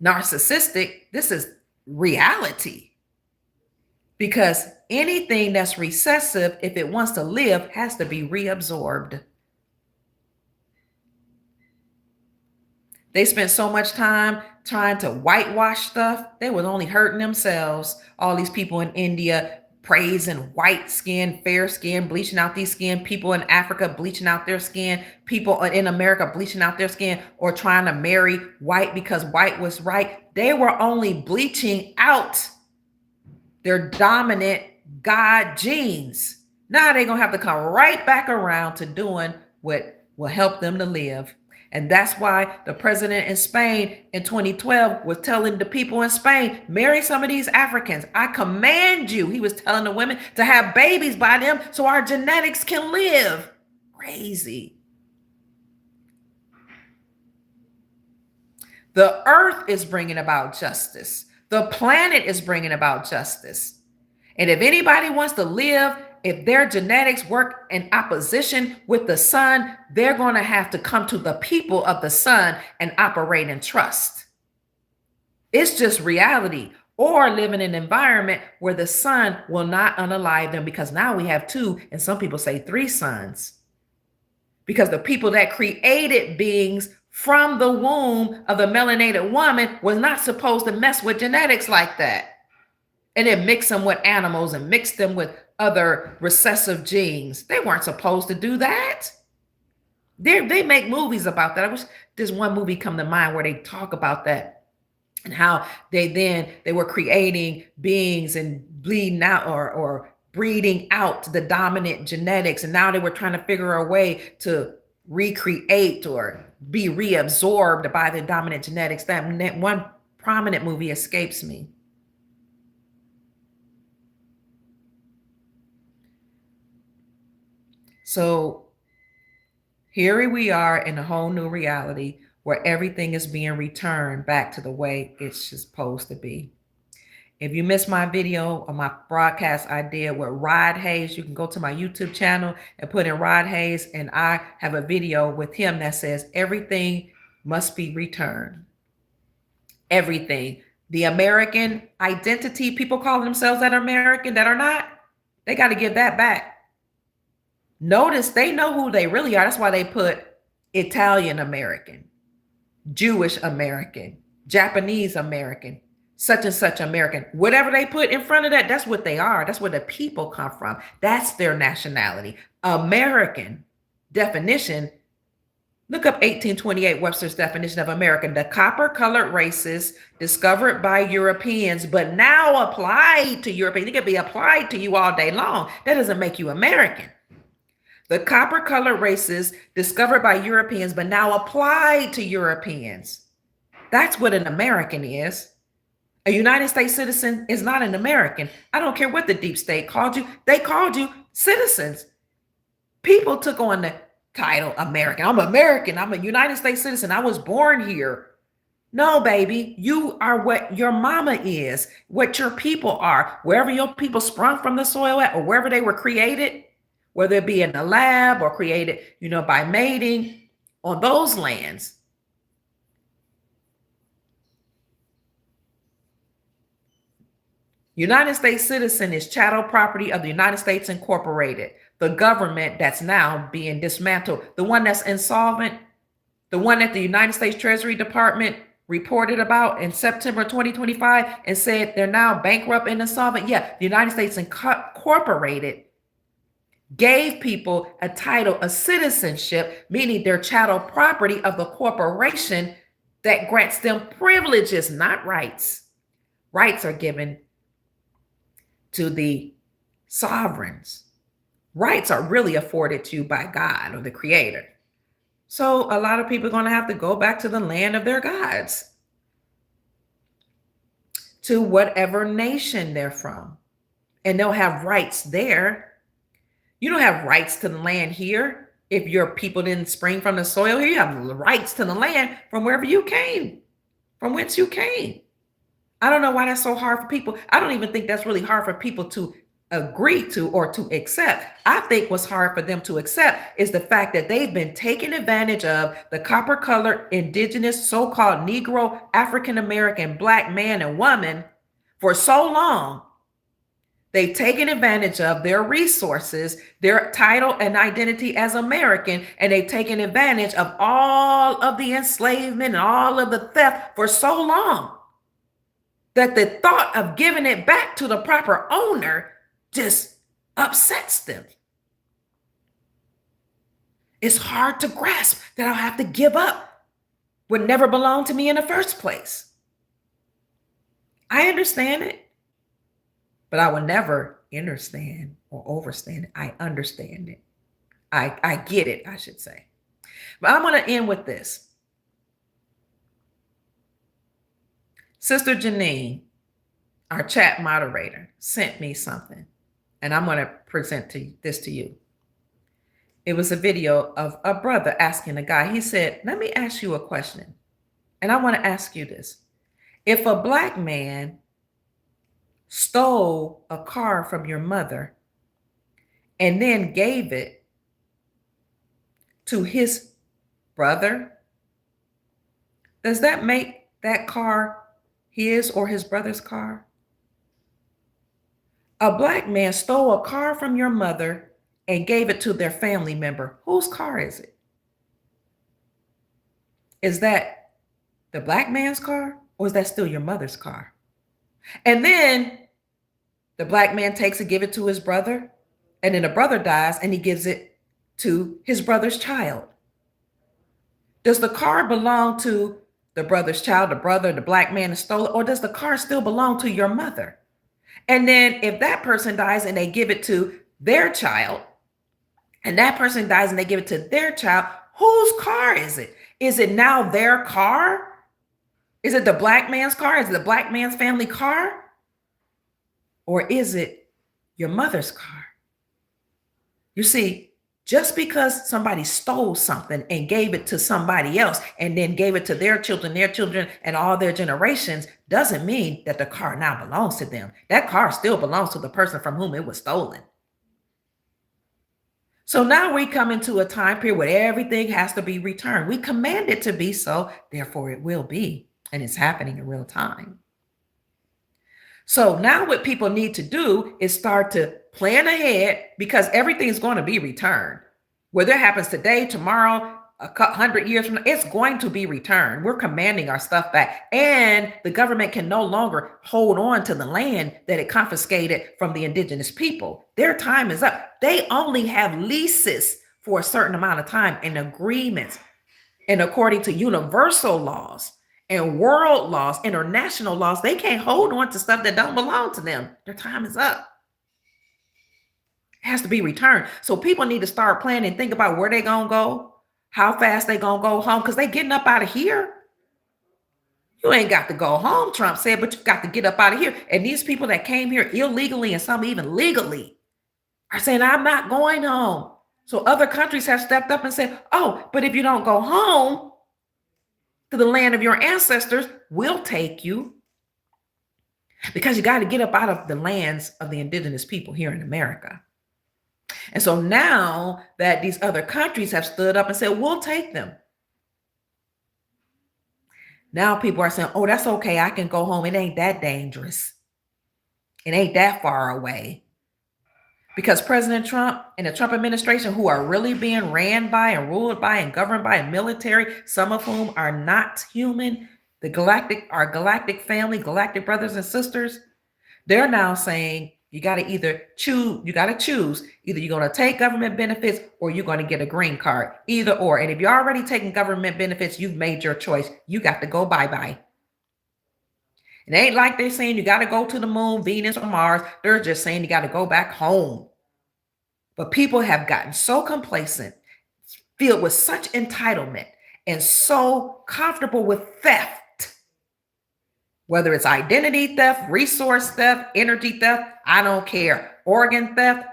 narcissistic. This is reality. Because anything that's recessive, if it wants to live, has to be reabsorbed. They spent so much time trying to whitewash stuff. They were only hurting themselves. All these people in India praising white skin, fair skin, bleaching out these skin. People in Africa bleaching out their skin. People in America bleaching out their skin, or trying to marry white because white was right. They were only bleaching out their dominant God genes. Now they're going to have to come right back around to doing what will help them to live. And that's why the president in Spain in 2012 was telling the people in Spain, marry some of these Africans. I command you, he was telling the women, to have babies by them so our genetics can live. Crazy. The earth is bringing about justice. The planet is bringing about justice. And if anybody wants to live, if their genetics work in opposition with the sun, they're going to have to come to the people of the sun and operate in trust. It's just reality. Or live in an environment where the sun will not unalive them, because now we have 2, and some people say 3 suns. Because the people that created beings from the womb of the melanated woman was not supposed to mess with genetics like that. And then mix them with animals and mix them with other recessive genes. They weren't supposed to do that. They make movies about that. I wish there's one movie come to mind where they talk about that, and how they were creating beings and bleeding out or breeding out the dominant genetics. And now they were trying to figure a way to recreate or be reabsorbed by the dominant genetics. That one prominent movie escapes me. So here we are in a whole new reality where everything is being returned back to the way it's supposed to be. If you missed my video or my broadcast I did with Rod Hayes, you can go to my YouTube channel and put in Rod Hayes, and I have a video with him that says everything must be returned. Everything. The American identity, people call themselves that are American that are not, they got to give that back. Notice they know who they really are. That's why they put Italian American, Jewish American, Japanese American, such and such American. Whatever they put in front of that, that's what they are. That's where the people come from. That's their nationality. American definition. Look up 1828 Webster's definition of American. The copper-colored races discovered by Europeans, but now applied to Europeans. It could be applied to you all day long. That doesn't make you American. The copper-colored races discovered by Europeans, but now applied to Europeans. That's what an American is. A United States citizen is not an American. I don't care what the deep state called you. They called you citizens. People took on the title American. I'm American. I'm a United States citizen. I was born here. No, baby, you are what your mama is, what your people are, wherever your people sprung from the soil at, or wherever they were created, whether it be in a lab or created, by mating on those lands. United States citizen is chattel property of the United States Incorporated, the government that's now being dismantled, the one that's insolvent, the one that the United States Treasury Department reported about in September 2025 and said they're now bankrupt and insolvent. Yeah, the United States Incorporated gave people a title, a citizenship, meaning they're chattel property of the corporation that grants them privileges, not rights. Rights are given to the sovereigns. Rights are really afforded to you by God or the Creator. So a lot of people are going to have to go back to the land of their gods, to whatever nation they're from, and they'll have rights there. You don't have rights to the land here. If your people didn't spring from the soil here, you have rights to the land from wherever you came, from whence you came. I don't know why that's so hard for people. I don't even think that's really hard for people to agree to or to accept. I think what's hard for them to accept is the fact that they've been taken advantage of, the copper colored, indigenous, so-called Negro, African American, Black man and woman for so long. They've taken advantage of their resources, their title and identity as American, and they've taken advantage of all of the enslavement and all of the theft for so long that the thought of giving it back to the proper owner just upsets them. It's hard to grasp that I'll have to give up what never belonged to me in the first place. I understand it, but I will never understand or overstand it. I understand it. I get it, I should say. But I'm going to end with this. Sister Janine, our chat moderator, sent me something, and I'm going to present this to you. It was a video of a brother asking a guy. He said, let me ask you a question. And I want to ask you this. If a Black man stole a car from your mother and then gave it to his brother, does that make that car his or his brother's car? A Black man stole a car from your mother and gave it to their family member. Whose car is it? Is that the Black man's car, or is that still your mother's car? And then the Black man takes it, give it to his brother, and then the brother dies and he gives it to his brother's child. Does the car belong to the brother's child, the brother, the Black man that stole it, or does the car still belong to your mother? And then if that person dies and they give it to their child, and that person dies and they give it to their child, whose car is it? Is it now their car? Is it the Black man's car? Is it the Black man's family car? Or is it your mother's car? You see, just because somebody stole something and gave it to somebody else and then gave it to their children, and all their generations doesn't mean that the car now belongs to them. That car still belongs to the person from whom it was stolen. So now we come into a time period where everything has to be returned. We command it to be so, therefore it will be, and it's happening in real time. So now what people need to do is start to plan ahead, because everything is going to be returned. Whether it happens today, tomorrow, 100 years from now, it's going to be returned. We're commanding our stuff back, and the government can no longer hold on to the land that it confiscated from the indigenous people. Their time is up. They only have leases for a certain amount of time and agreements. And according to universal laws and world laws, international laws, they can't hold on to stuff that don't belong to them. Their time is up. It has to be returned. So people need to start planning and think about where they're going to go, how fast they're going to go home, because they're getting up out of here. You ain't got to go home, Trump said, but you got to get up out of here. And these people that came here illegally and some even legally are saying, I'm not going home. So other countries have stepped up and said, oh, but if you don't go home to the land of your ancestors, we'll take you. Because you got to get up out of the lands of the indigenous people here in America. And so now that these other countries have stood up and said, we'll take them. Now people are saying, oh, that's okay. I can go home. It ain't that dangerous. It ain't that far away. Because President Trump and the Trump administration, who are really being ran by and ruled by and governed by a military, some of whom are not human, our galactic family, galactic brothers and sisters, they're now saying, you got to choose. Either you're going to take government benefits or you're going to get a green card, either or. And if you're already taking government benefits, you've made your choice. You got to go bye-bye. It ain't like they're saying you got to go to the moon, Venus, or Mars. They're just saying you got to go back home. But people have gotten so complacent, filled with such entitlement, and so comfortable with theft, whether it's identity theft, resource theft, energy theft, I don't care, organ theft.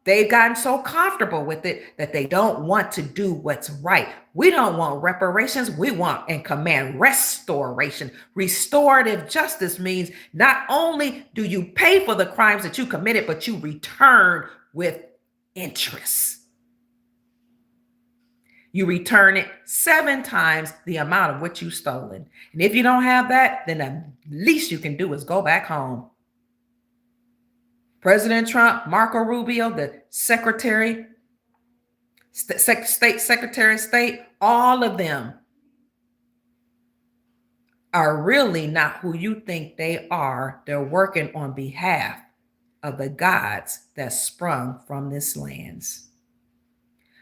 They've gotten so comfortable with it that they don't want to do what's right. We don't want reparations. We want and command restoration. Restorative justice means not only do you pay for the crimes that you committed, but you return with interest. You return it 7 times the amount of what you've stolen. And if you don't have that, then the least you can do is go back home. President Trump, Marco Rubio, the State Secretary of State, all of them are really not who you think they are. They're working on behalf of the gods that sprung from this lands.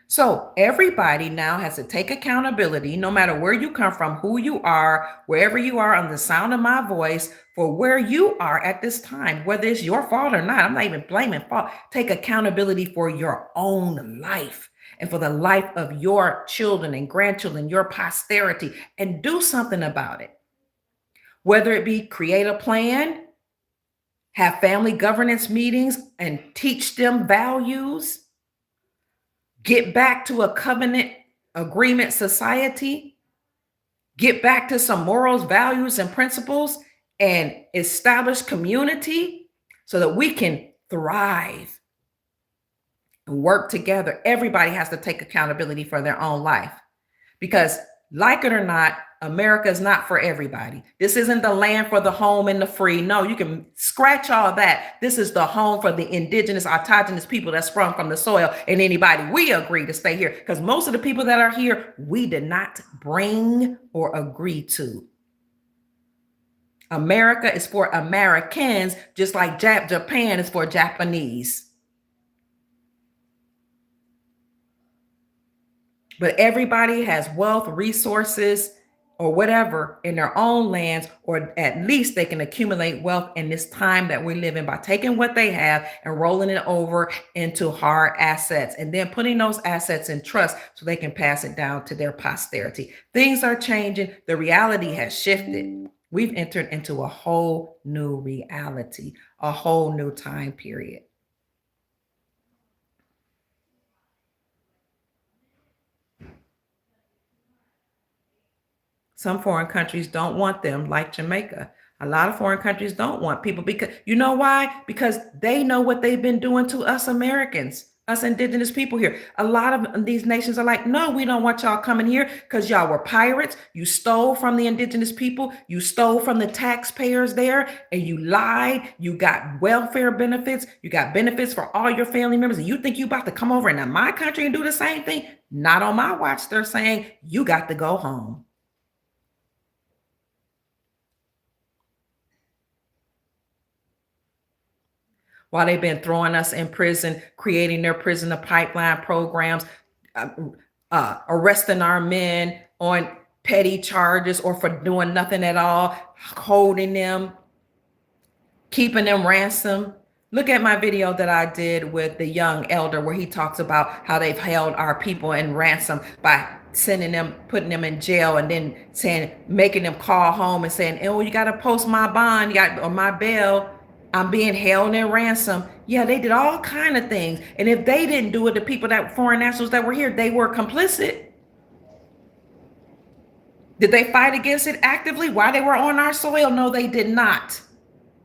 So everybody now has to take accountability, no matter where you come from, who you are, wherever you are on the sound of my voice, for where you are at this time, whether it's your fault or not. I'm not even blaming fault. Take accountability for your own life and for the life of your children and grandchildren, your posterity, and do something about it. Whether it be create a plan, have family governance meetings and teach them values, get back to a covenant agreement society, get back to some morals, values, and principles, and establish community so that we can thrive and work together. Everybody has to take accountability for their own life because, like it or not, America is not for everybody. This isn't the land for the home and the free. No, you can scratch all that. This is the home for the indigenous, autogenous people that sprung from the soil and anybody we agree to stay here. Because most of the people that are here, we did not bring or agree to. America is for Americans, just like Japan is for Japanese. But everybody has wealth, resources, or whatever in their own lands, or at least they can accumulate wealth in this time that we live in by taking what they have and rolling it over into hard assets and then putting those assets in trust so they can pass it down to their posterity. Things are changing. The reality has shifted. We've entered into a whole new reality, a whole new time period. Some foreign countries don't want them, like Jamaica. A lot of foreign countries don't want people because you know why? Because they know what they've been doing to us Americans, us indigenous people here. A lot of these nations are like, no, we don't want y'all coming here because y'all were pirates. You stole from the indigenous people. You stole from the taxpayers there and you lied. You got welfare benefits. You got benefits for all your family members. And you think you about to come over into my country and do the same thing? Not on my watch. They're saying you got to go home. While they've been throwing us in prison, creating their prisoner pipeline programs, arresting our men on petty charges or for doing nothing at all, holding them, keeping them ransom. Look at my video that I did with the young elder where he talks about how they've held our people in ransom by sending them, putting them in jail, and then saying, making them call home and saying, oh, you got to post my bond, or my bail. I'm being held in ransom. Yeah, they did all kind of things. And if they didn't do it, the people foreign nationals that were here, they were complicit. Did they fight against it actively while they were on our soil? No, they did not.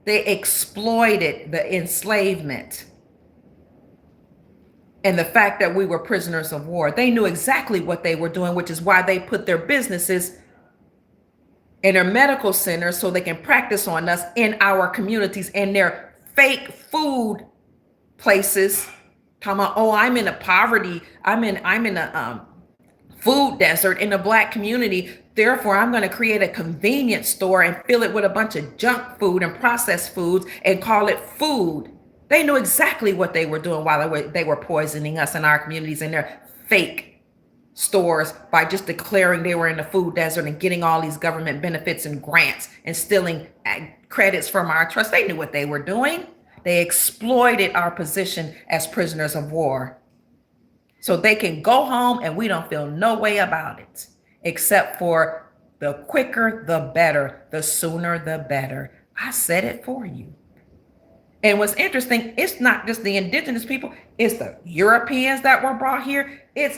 They exploited the enslavement and the fact that we were prisoners of war. They knew exactly what they were doing, which is why they put their businesses in their medical centers so they can practice on us in our communities and their fake food places. Talking about, oh, I'm in a poverty, I'm in a food desert in the Black community. Therefore, I'm going to create a convenience store and fill it with a bunch of junk food and processed foods and call it food. They knew exactly what they were doing while they were poisoning us in our communities in their fake stores by just declaring they were in the food desert and getting all these government benefits and grants and stealing credits from our trust. They knew what they were doing. They exploited our position as prisoners of war. so they can go home and we don't feel no way about it, except for the quicker the better, the sooner the better. I said it for you. And what's interesting, it's not just the indigenous people, it's the Europeans that were brought here. It's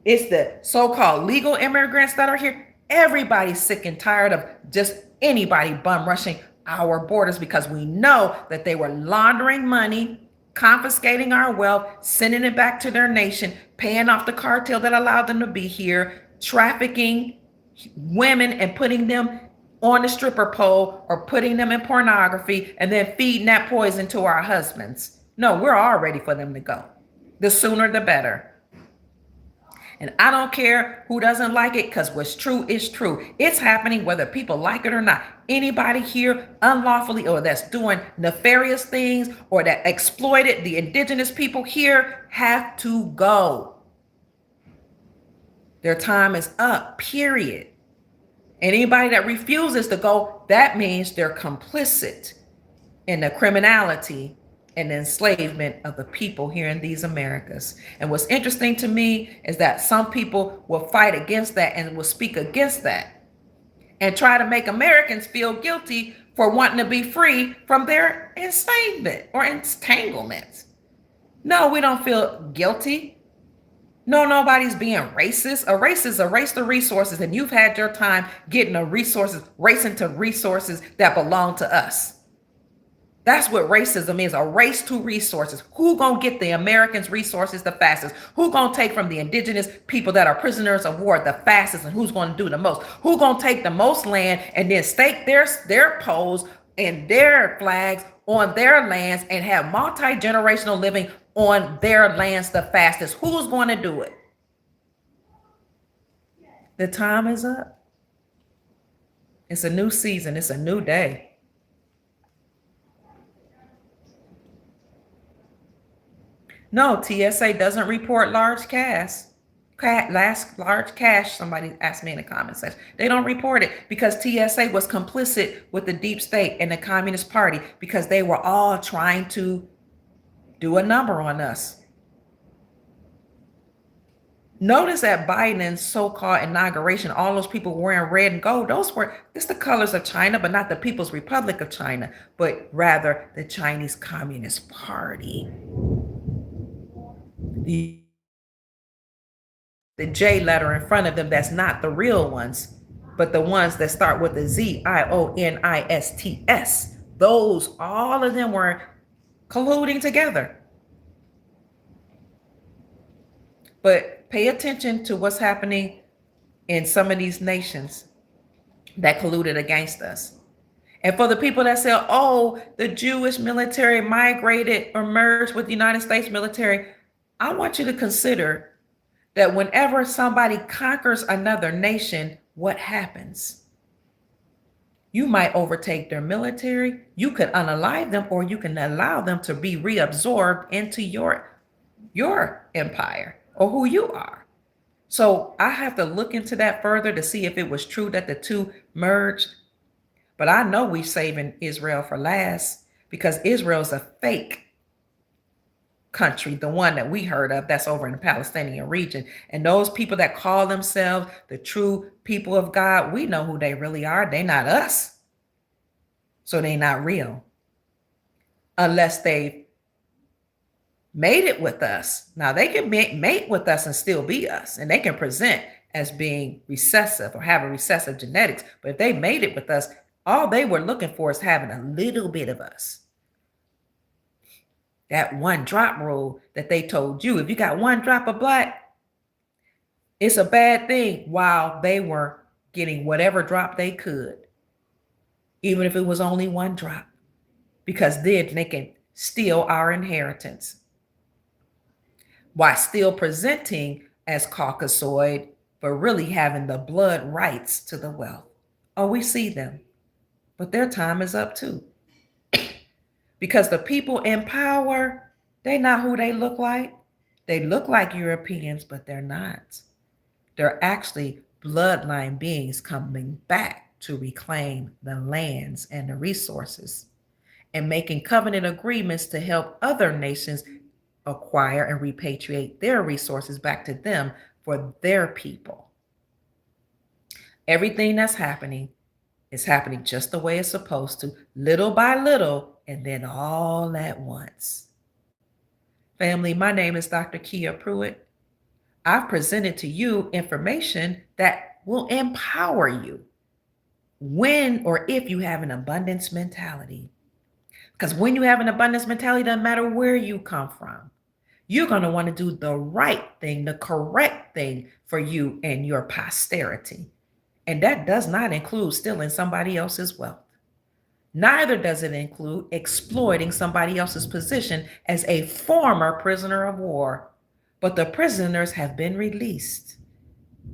the so-called legal immigrants that are here. Everybody's sick and tired of just anybody bum rushing our borders because we know that they were laundering money, confiscating our wealth, sending it back to their nation, paying off the cartel that allowed them to be here, trafficking women and putting them on the stripper pole or putting them in pornography and then feeding that poison to our husbands. No, we're all ready for them to go. The sooner the better. And I don't care who doesn't like it, because what's true is true. It's happening whether people like it or not. Anybody here unlawfully or that's doing nefarious things or that exploited the indigenous people here have to go. Their time is up, period. And anybody that refuses to go, that means they're complicit in the criminality and enslavement of the people here in these Americas. And what's interesting to me is that some people will fight against that and will speak against that and try to make Americans feel guilty for wanting to be free from their enslavement or entanglement. No, we don't feel guilty. No, nobody's being racist. A racist erase the resources, and you've had your time getting the resources, racing to resources that belong to us. That's what racism is, a race to resources. Who gonna get the Americans' resources the fastest? Who gonna take from the indigenous people that are prisoners of war the fastest, and who's gonna do the most? Who gonna take the most land and then stake their poles and their flags on their lands and have multi-generational living on their lands the fastest? Who's gonna do it? The time is up. It's a new season, it's a new day. No, TSA doesn't report large cash. Large cash, somebody asked me in the comment section. They don't report it because TSA was complicit with the deep state and the Communist Party because they were all trying to do a number on us. Notice at Biden's so-called inauguration, all those people wearing red and gold, it's the colors of China, but not the People's Republic of China, but rather the Chinese Communist Party. The J letter in front of them, that's not the real ones, but the ones that start with the ZIONISTS. Those, all of them were colluding together. But pay attention to what's happening in some of these nations that colluded against us. And for the people that say, oh, the Jewish military migrated or merged with the United States military, I want you to consider that whenever somebody conquers another nation, what happens? You might overtake their military, you could unalive them, or you can allow them to be reabsorbed into your empire or who you are. So I have to look into that further to see if it was true that the two merged. But I know we're saving Israel for last because Israel is a fake country, the one that we heard of that's over in the Palestinian region. And those people that call themselves the true people of God, we know who they really are. They're not us. So they're not real. Unless they made it with us. Now they can mate with us and still be us. And they can present as being recessive or having recessive genetics. But if they made it with us, all they were looking for is having a little bit of us. That one drop rule that they told you, if you got one drop of black, it's a bad thing, while they were getting whatever drop they could, even if it was only one drop, because then they can steal our inheritance while still presenting as Caucasoid, but really having the blood rights to the wealth. Oh, we see them, but their time is up too. Because the people in power, they're not who they look like. They look like Europeans, but they're not. They're actually bloodline beings coming back to reclaim the lands and the resources and making covenant agreements to help other nations acquire and repatriate their resources back to them for their people. Everything that's happening is happening just the way it's supposed to, little by little, and then all at once. Family, my name is Dr. Kia Pruitt. I've presented to you information that will empower you when or if you have an abundance mentality. Because when you have an abundance mentality, it doesn't matter where you come from. You're going to want to do the right thing, the correct thing for you and your posterity. And that does not include stealing somebody else's wealth. Neither does it include exploiting somebody else's position as a former prisoner of war. But the prisoners have been released,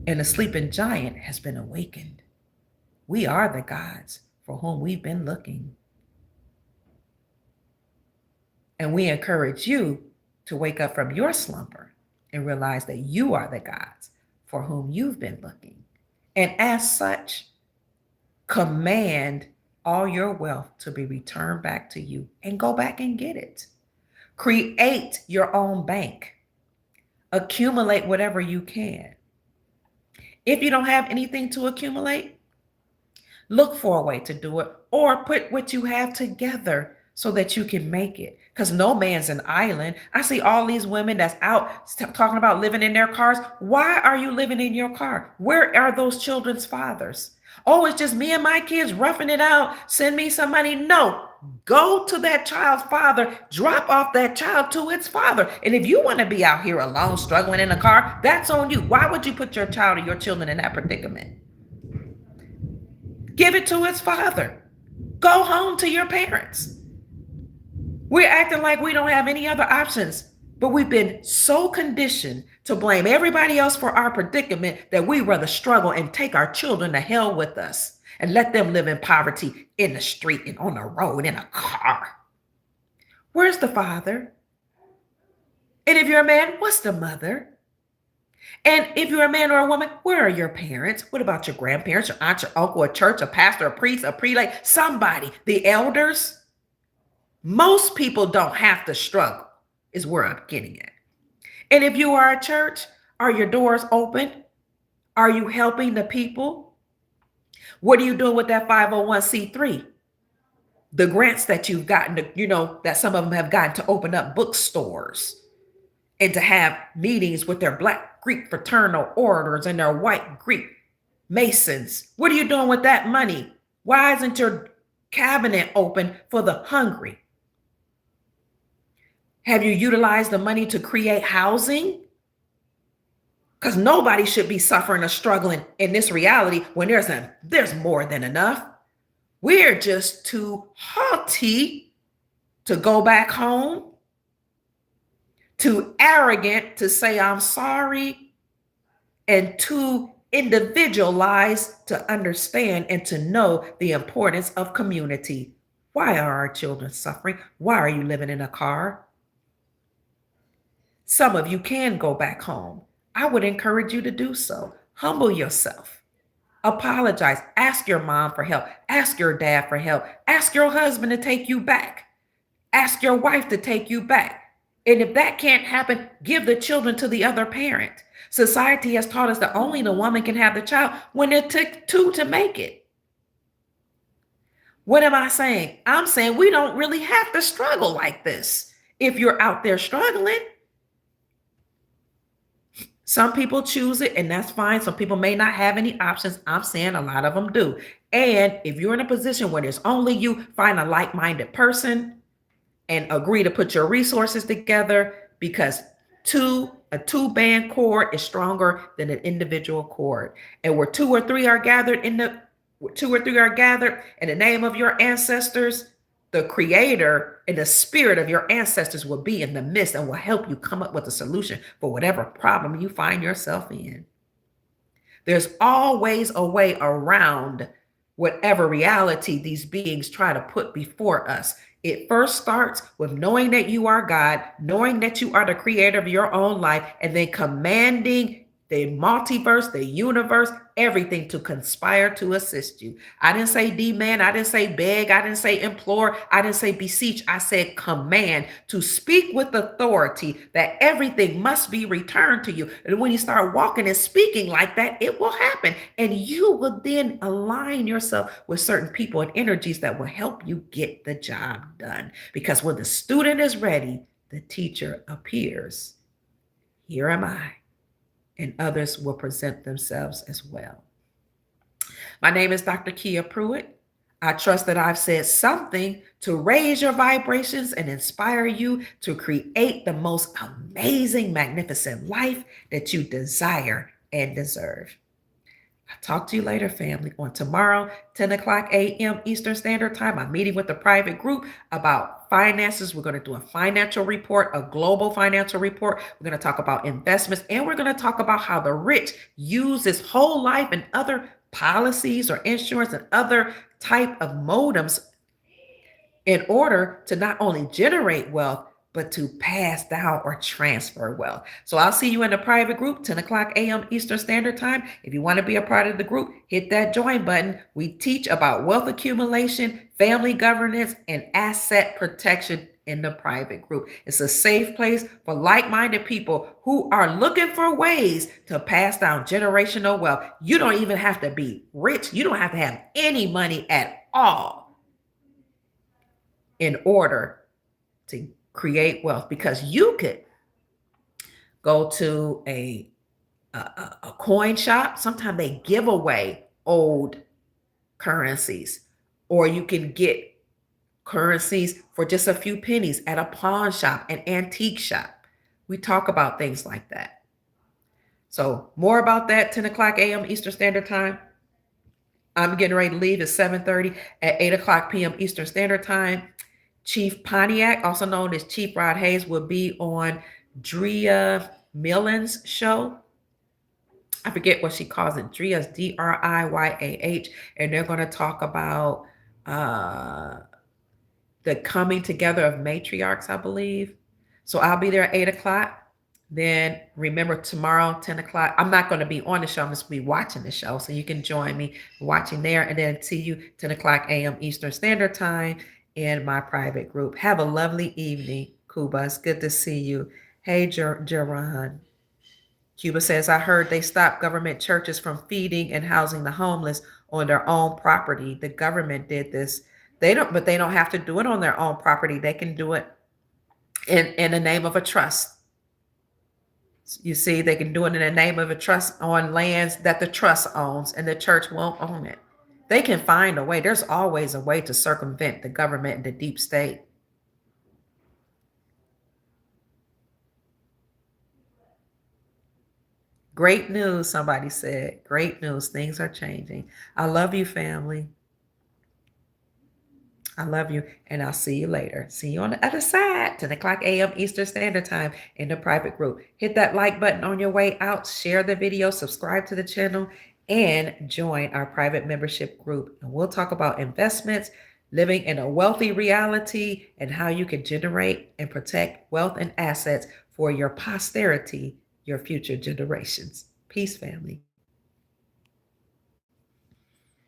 and the sleeping giant has been awakened. We are the gods for whom we've been looking. And we encourage you to wake up from your slumber and realize that you are the gods for whom you've been looking. And as such, command all your wealth to be returned back to you and go back and get it. Create your own bank. Accumulate whatever you can. If you don't have anything to accumulate, look for a way to do it, or put what you have together so that you can make it. Because no man's an island. I see all these women that's out talking about living in their cars. Why are you living in your car? Where are those children's fathers? Oh, it's just me and my kids roughing it out. Send me some money. No, go to that child's father. Drop off that child to its father. And if you want to be out here alone, struggling in a car, that's on you. Why would you put your child or your children in that predicament? Give it to its father. Go home to your parents. We're acting like we don't have any other options, but we've been so conditioned to blame everybody else for our predicament that we rather struggle and take our children to hell with us and let them live in poverty in the street and on the road in a car. Where's the father? And if you're a man, what's the mother? And if you're a man or a woman, where are your parents? What about your grandparents, your aunt, your uncle, a church, a pastor, a priest, a prelate, somebody, the elders? Most people don't have to struggle, is where I'm getting at. And if you are a church, are your doors open? Are you helping the people? What are you doing with that 501c3? The grants that you've gotten, that some of them have gotten to open up bookstores and to have meetings with their Black Greek fraternal orders and their white Greek Masons. What are you doing with that money? Why isn't your cabinet open for the hungry? Have you utilized the money to create housing? Because nobody should be suffering or struggling in this reality when there's more than enough. We're just too haughty to go back home, too arrogant to say I'm sorry, and too individualized to understand and to know the importance of community. Why are our children suffering? Why are you living in a car? Some of you can go back home. I would encourage you to do so. Humble yourself. Apologize. Ask your mom for help. Ask your dad for help. Ask your husband to take you back. Ask your wife to take you back. And if that can't happen, give the children to the other parent. Society has taught us that only the woman can have the child when it took two to make it. What am I saying? I'm saying we don't really have to struggle like this. If you're out there struggling, some people choose it, and that's fine. Some people may not have any options. I'm saying a lot of them do. And if you're in a position where there's only you, find a like-minded person and agree to put your resources together, because a two-band cord is stronger than an individual cord. And where two or three are gathered in the name of your ancestors, the creator and the spirit of your ancestors will be in the midst and will help you come up with a solution for whatever problem you find yourself in. There's always a way around whatever reality these beings try to put before us. It first starts with knowing that you are God, knowing that you are the creator of your own life, and then commanding the multiverse, the universe, everything to conspire to assist you. I didn't say demand, I didn't say beg, I didn't say implore, I didn't say beseech, I said command, to speak with authority that everything must be returned to you. And when you start walking and speaking like that, it will happen. And you will then align yourself with certain people and energies that will help you get the job done. Because when the student is ready, the teacher appears. Here am I, and others will present themselves as well. My name is Dr. Kia Pruitt. I trust that I've said something to raise your vibrations and inspire you to create the most amazing, magnificent life that you desire and deserve. I'll talk to you later, family. On tomorrow, 10 o'clock a.m. Eastern Standard Time, I'm meeting with a private group about finances. We're going to do a financial report, a global financial report. We're going to talk about investments, and we're going to talk about how the rich use this whole life and other policies or insurance and other type of modems in order to not only generate wealth, but to pass down or transfer wealth. So I'll see you in the private group, 10 o'clock a.m. Eastern Standard Time. If you want to be a part of the group, hit that join button. We teach about wealth accumulation, family governance, and asset protection in the private group. It's a safe place for like-minded people who are looking for ways to pass down generational wealth. You don't even have to be rich. You don't have to have any money at all in order to create wealth, because you could go to a coin shop. Sometimes they give away old currencies, or you can get currencies for just a few pennies at a pawn shop, an antique shop. We talk about things like that. So more about that, 10 o'clock a.m. Eastern Standard Time. I'm getting ready to leave at 7:30. At 8 o'clock p.m. Eastern Standard Time, Chief Pontiac, also known as Chief Rod Hayes, will be on Drea Millen's show. I forget what she calls it. Drea's Driyah, and they're going to talk about the coming together of matriarchs, I believe. So I'll be there at 8 o'clock. Then remember, tomorrow, 10 o'clock, I'm not going to be on the show. I'm just going to be watching the show. So you can join me watching there. And then see you 10 o'clock a.m. Eastern Standard Time in my private group. Have a lovely evening, Cuba. It's good to see you. Hey, Jerron. Cuba says, I heard they stopped government churches from feeding and housing the homeless on their own property. The government did this. But they don't have to do it on their own property. They can do it in the name of a trust. You see, they can do it in the name of a trust on lands that the trust owns, and the church won't own it. They can find a way. There's always a way to circumvent the government and the deep state. Great news, somebody said. Great news. Things are changing. I love you, family. I love you, and I'll see you later. See you on the other side, 10 o'clock a.m. Eastern Standard Time in the private group. Hit that like button on your way out, share the video, subscribe to the channel, and join our private membership group. And we'll talk about investments, living in a wealthy reality, and how you can generate and protect wealth and assets for your posterity, your future generations. Peace, family.